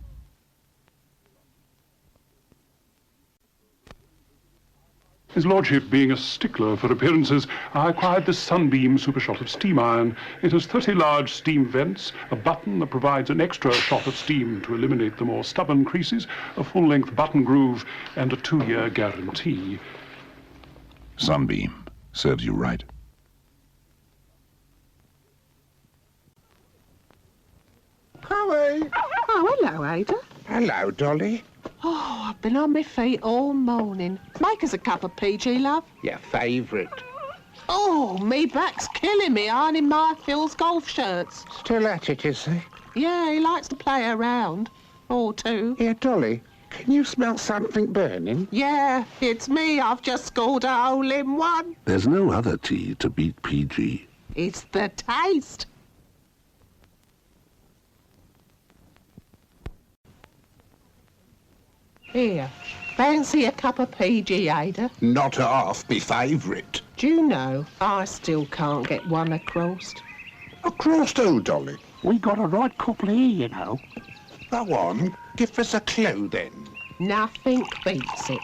His lordship being a stickler for appearances, I acquired the Sunbeam Super Shot of Steam Iron. It has 30 large steam vents, a button that provides an extra shot of steam to eliminate the more stubborn creases, a full-length button groove, and a 2-year guarantee. Sunbeam serves you right. Holly! Oh, hello, Ada. Hello, Dolly. Oh, I've been on my feet all morning. Make us a cup of PG, love. Your favourite. Oh, me back's killing me ironing my Phil's golf shirts. Still at it, is he? Yeah, he likes to play around. Or two. Here, Dolly, can you smell something burning? Yeah, it's me. I've just scored a hole in one. There's no other tea to beat PG. It's the taste. Here, fancy a cup of PG, Ada? Not half me favourite. Do you know, I still can't get one across. Across who, Dolly? We got a right couple here, you know. Go on, give us a clue then. Nothing beats it.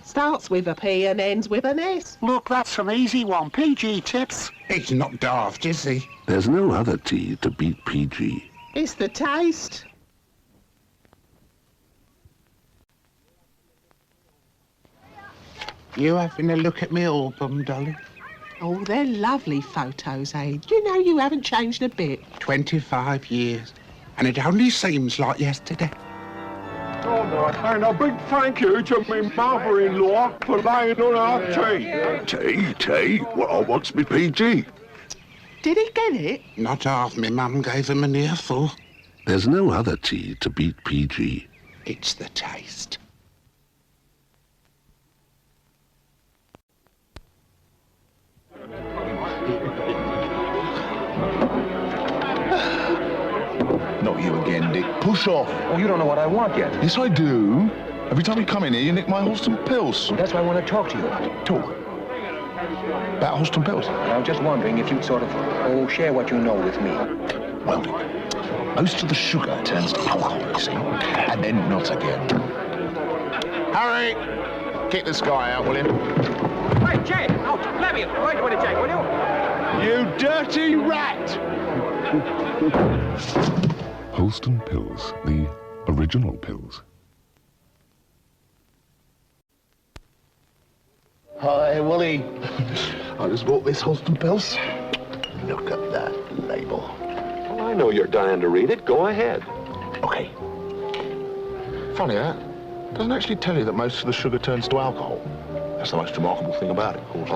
Starts with a P and ends with an S. Look, that's an easy one. PG tips. He's not daft, is he? There's no other tea to beat PG. It's the taste. You having a look at me album, Dolly? Oh, they're lovely photos, eh? Do you know you haven't changed a bit? 25 years. And it only seems like yesterday. Oh, no, and a big thank you to my mother-in-law for laying on our tea. Tea? Well, I wants me PG. Did he get it? Not half me mum gave him an earful. There's no other tea to beat PG. It's the taste. Not you again, Dick. Push off. Oh, you don't know what I want yet. Yes, I do. Every time you come in here, you nick my Holsten pills. Well, that's why I want to talk to you. Talk? About Holsten pills? I'm just wondering if you'd sort of, share what you know with me. Well, Dick, most of the sugar turns to alcohol, you see, and then not again. Harry! Kick this guy out, will you? Hey, Jay! Oh, let me right with it, Jay, will you? You dirty rat! Holsten pills, the original pills. Hi, Willie. I just bought this Holsten pills. Look at that label. Well, I know you're dying to read it. Go ahead. Okay. Funny that. Doesn't actually tell you that most of the sugar turns to alcohol. That's the most remarkable thing about it, of course.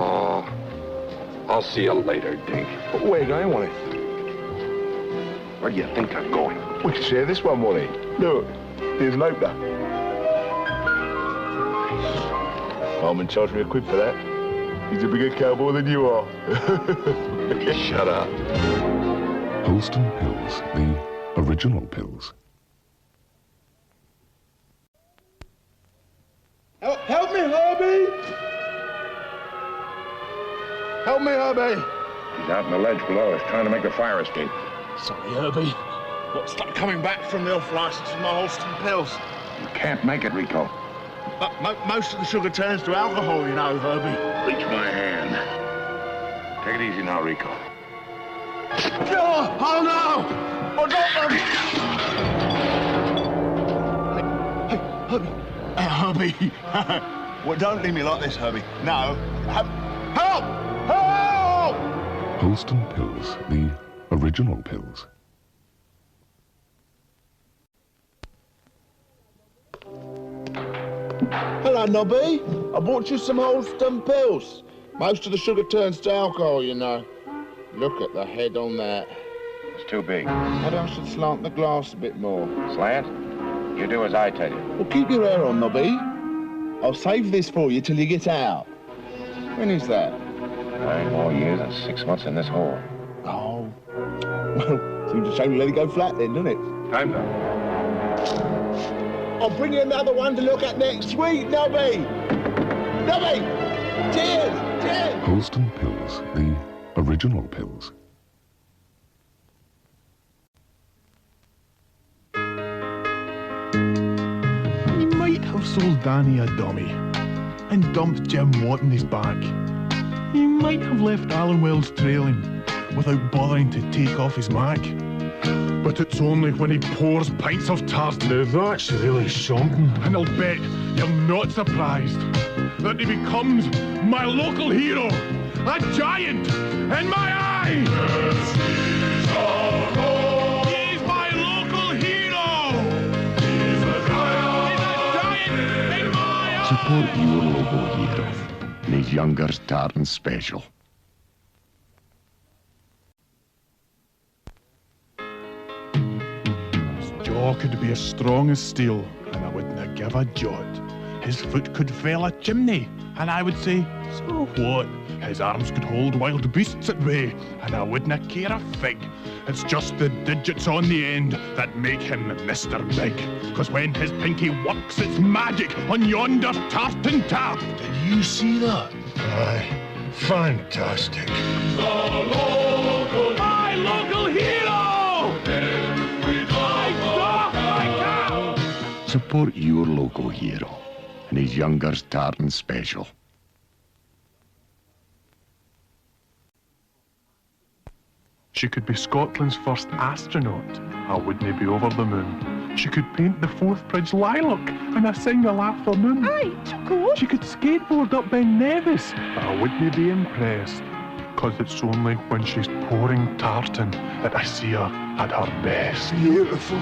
I'll see you later, Dink. Where are you going, Willie? Where do you think I'm going? We can share this one, Willie. Look, here's an opener. Barman charged me a quid for that. He's a bigger cowboy than you are. Shut up. Holsten pills, the original pills. Help me, Herbie! Help me, Herbie! He's out on the ledge below us, trying to make a fire escape. Sorry, Herbie. Got stuck coming back from the off-license with my Holsten pills. You can't make it, Rico. But most of the sugar turns to alcohol, you know, Herbie. Reach my hand. Take it easy now, Rico. Oh, no! I got them! Hey, Herbie. Well, don't leave me like this, Herbie. No. Help! Help! Holsten pills, the original pills. Hello, Nobby. I bought you some Holsten pills. Most of the sugar turns to alcohol, you know. Look at the head on that. It's too big. Maybe I should slant the glass a bit more. Slant? You do as I tell you. Well, keep your hair on, Nobby. I'll save this for you till you get out. When is that? 9 more years and 6 months in this hole. Oh. Well, seems a shame to let it go flat then, doesn't it? Time now. I'll bring you another one to look at next week, Nobby! Nobby! Cheers! Cheers! Holsten pills, the original pills. He might have sold Danny a dummy and dumped Jim Watt in his bag. He might have left Alan Wells trailing without bothering to take off his Mac. But it's only when he pours pints of tart. Now that's really something. And I'll bet you're not surprised that he becomes my local hero, a giant in my eyes. He's my local hero. He's a giant in my eyes. Support your local hero. Need Younger's Tartan Special. Jaw could be as strong as steel, and I wouldn't give a jot. His foot could fell a chimney, and I would say, so what? His arms could hold wild beasts at bay, and I wouldn't care a fig. It's just the digits on the end that make him Mr. Big. 'Cause when his pinky works, it's magic on yonder tartan tap. Did you see that? Aye, fantastic. My local hero! Support your local hero and his Youngers Tartan Special. She could be Scotland's first astronaut. I wouldn't be over the moon. She could paint the Forthbridge lilac in a single afternoon. Aye, cool. She could skateboard up Ben Nevis. I wouldn't be impressed. 'Cause it's only when she's pouring tartan that I see her at her best. Beautiful.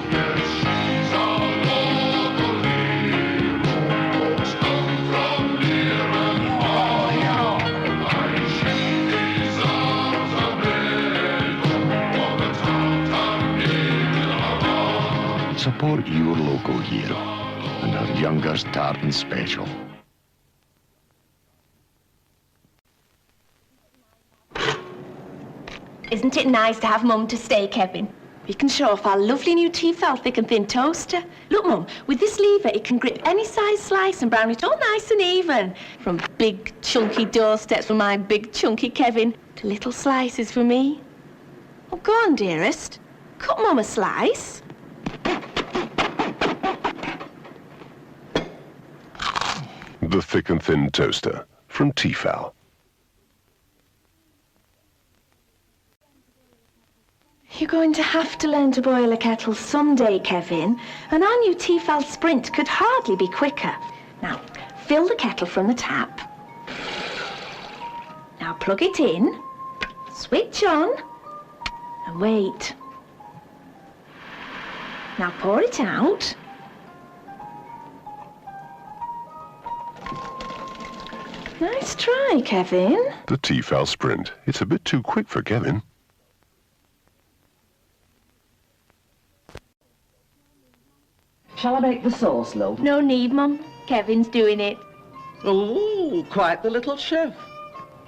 Support your local hero and her Youngers Tartan Special. Isn't it nice to have Mum to stay, Kevin? We can show off our lovely new Tefal thick and thin toaster. Look, Mum, with this lever, it can grip any size slice and brown it all nice and even. From big, chunky doorsteps for my big, chunky Kevin to little slices for me. Oh, go on, dearest. Cut Mum a slice. The thick and thin toaster from Tefal. You're going to have to learn to boil a kettle someday, Kevin. And our new Tefal Sprint could hardly be quicker. Now, fill the kettle from the tap. Now plug it in, switch on, and wait. Now pour it out. Nice try, Kevin. The Tefal Sprint. It's a bit too quick for Kevin. Shall I make the sauce, love? No need, Mum. Kevin's doing it. Oh, quite the little chef.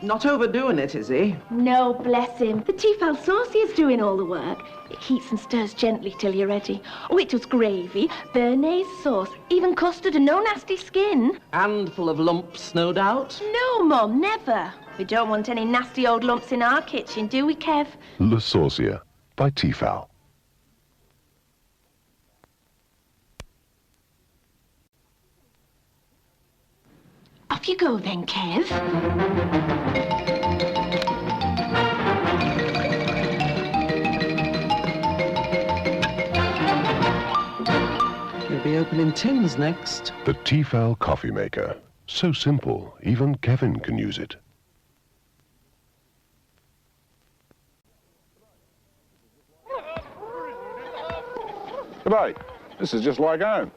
Not overdoing it, is he? No, bless him. The Tefal Saucier's doing all the work. It heats and stirs gently till you're ready. Oh, it does gravy, béarnaise sauce, even custard and no nasty skin. And full of lumps, no doubt? No, Mum, never. We don't want any nasty old lumps in our kitchen, do we, Kev? Le Saucier by Tefal. Off you go then, Kev. You'll be opening tins next. The Tefal coffee maker. So simple, even Kevin can use it. G'day. This is just like home.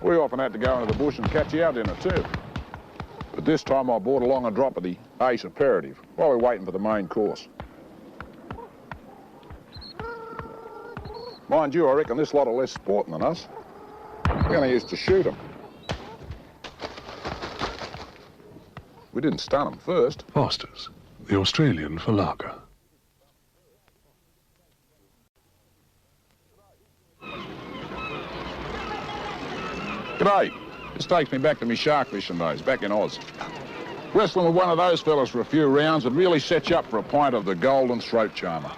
We often had to go into the bush and catch our dinner too. But this time I brought along a drop of the Ace aperitif while we're waiting for the main course. Mind you, I reckon this lot are less sporting than us. We only used to shoot them. We didn't stun them first. Foster's, the Australian for lager. G'day. This takes me back to me shark fishing days, back in Oz. Wrestling with one of those fellas for a few rounds would really set you up for a pint of the golden throat charmer.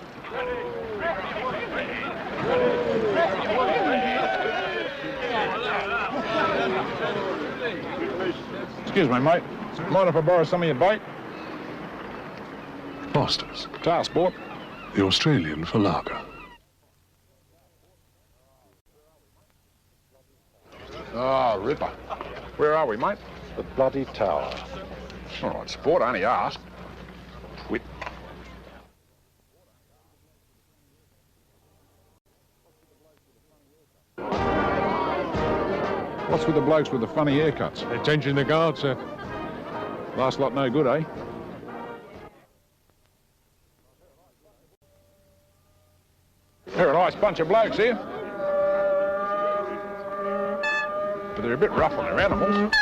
Excuse me, mate. Mind if I borrow some of your bait? Foster's, Tar sport. the Australian for lager. Ah, ripper. Where are we, mate? The bloody tower. All right, sport, I only asked. Twit. What's with the blokes with the funny haircuts? They're changing the guard, sir. Last lot no good, eh? They're a nice bunch of blokes here. But they're a bit rough on their animals.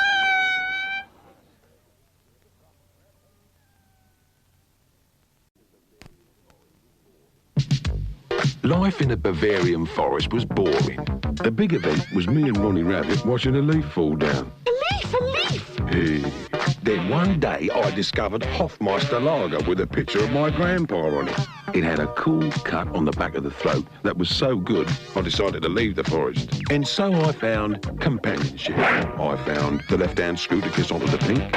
Life in a Bavarian forest was boring. The big event was me and Ronnie Rabbit watching a leaf fall down. A leaf, a leaf! Then one day I discovered Hofmeister lager with a picture of my grandpa on it. It had a cool cut on the back of the throat that was so good I decided to leave the forest. And so I found companionship. I found the left-hand screw to kiss onto the pink.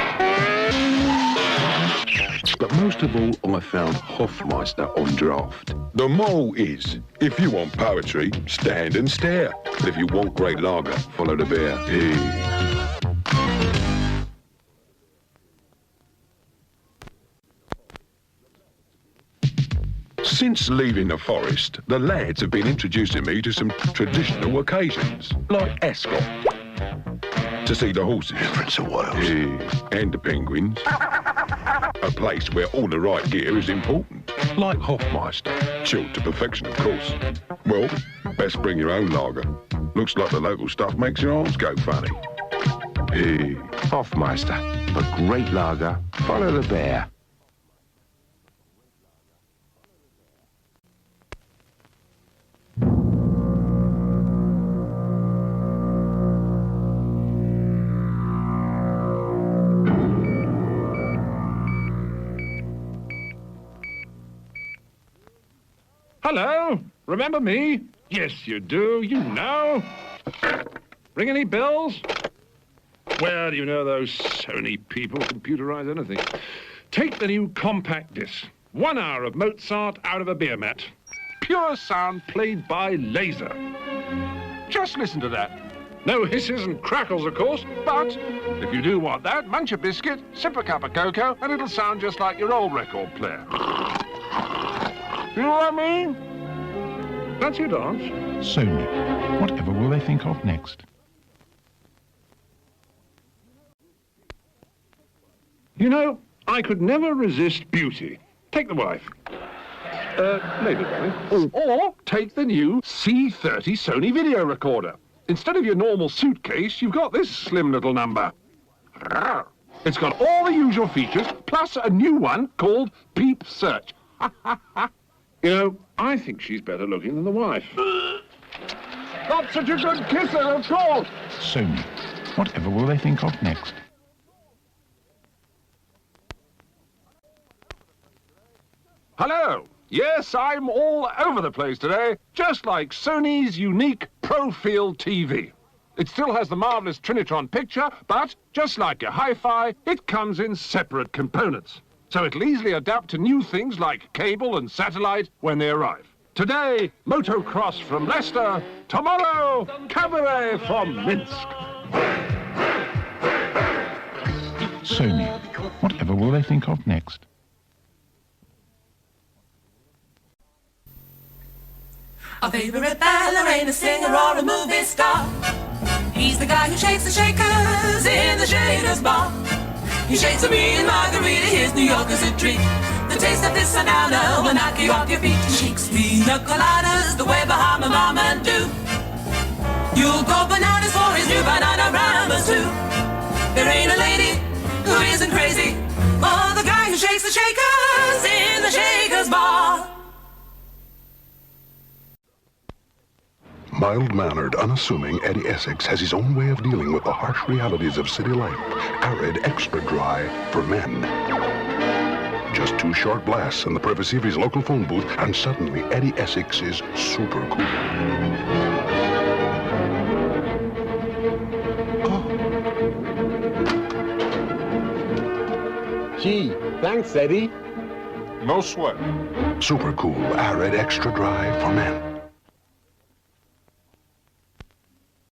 But most of all, I found Hofmeister on draft. The moral is, if you want poetry, stand and stare. But if you want great lager, follow the bear. Since leaving the forest, the lads have been introducing me to some traditional occasions, like Ascot, to see the horses, Prince of Wales, and the penguins. A place where all the right gear is important, like Hofmeister, chilled to perfection, of course. Well, best bring your own lager. Looks like the local stuff makes your arms go funny. Hofmeister, a great lager. Follow the bear. Hello? Remember me? Yes, you do. You know. Ring any bells? Well, you know those Sony people computerize anything. Take the new compact disc. 1 hour of Mozart out of a beer mat. Pure sound played by laser. Just listen to that. No hisses and crackles, of course, but if you do want that, munch a biscuit, sip a cup of cocoa, and it'll sound just like your old record player. You know what I mean? That's your dance. Sony. Whatever will they think of next? You know, I could never resist beauty. Take the wife. Later, darling. Or take the new C30 Sony video recorder. Instead of your normal suitcase, you've got this slim little number. It's got all the usual features, plus a new one called Peep Search. You know, I think she's better looking than the wife. Not such a good kisser, of course. Sony. Whatever will they think of next? Hello. Yes, I'm all over the place today, just like Sony's unique ProField TV. It still has the marvelous Trinitron picture, but just like your hi-fi, it comes in separate components. So it'll easily adapt to new things like cable and satellite when they arrive. Today, motocross from Leicester. Tomorrow, cabaret from Minsk. Sony. Whatever will they think of next? A favorite ballerina, singer, or a movie star. He's the guy who shakes the shakers in the Shakers Bar. He shakes me and Margarita, his New York is a treat. The taste of this banana will knock you off your feet. He shakes pina coladas the way Bahama Mama do. You'll go bananas for his new banana ramas too. There ain't a lady who isn't crazy for the guy who shakes the shakers in the Shakers Bar. Mild-mannered, unassuming Eddie Essex has his own way of dealing with the harsh realities of city life. Arid, extra dry for men. Just 2 short blasts in the privacy of his local phone booth, and suddenly Eddie Essex is super cool. Gee, thanks, Eddie. No sweat. Super cool, arid, extra dry for men.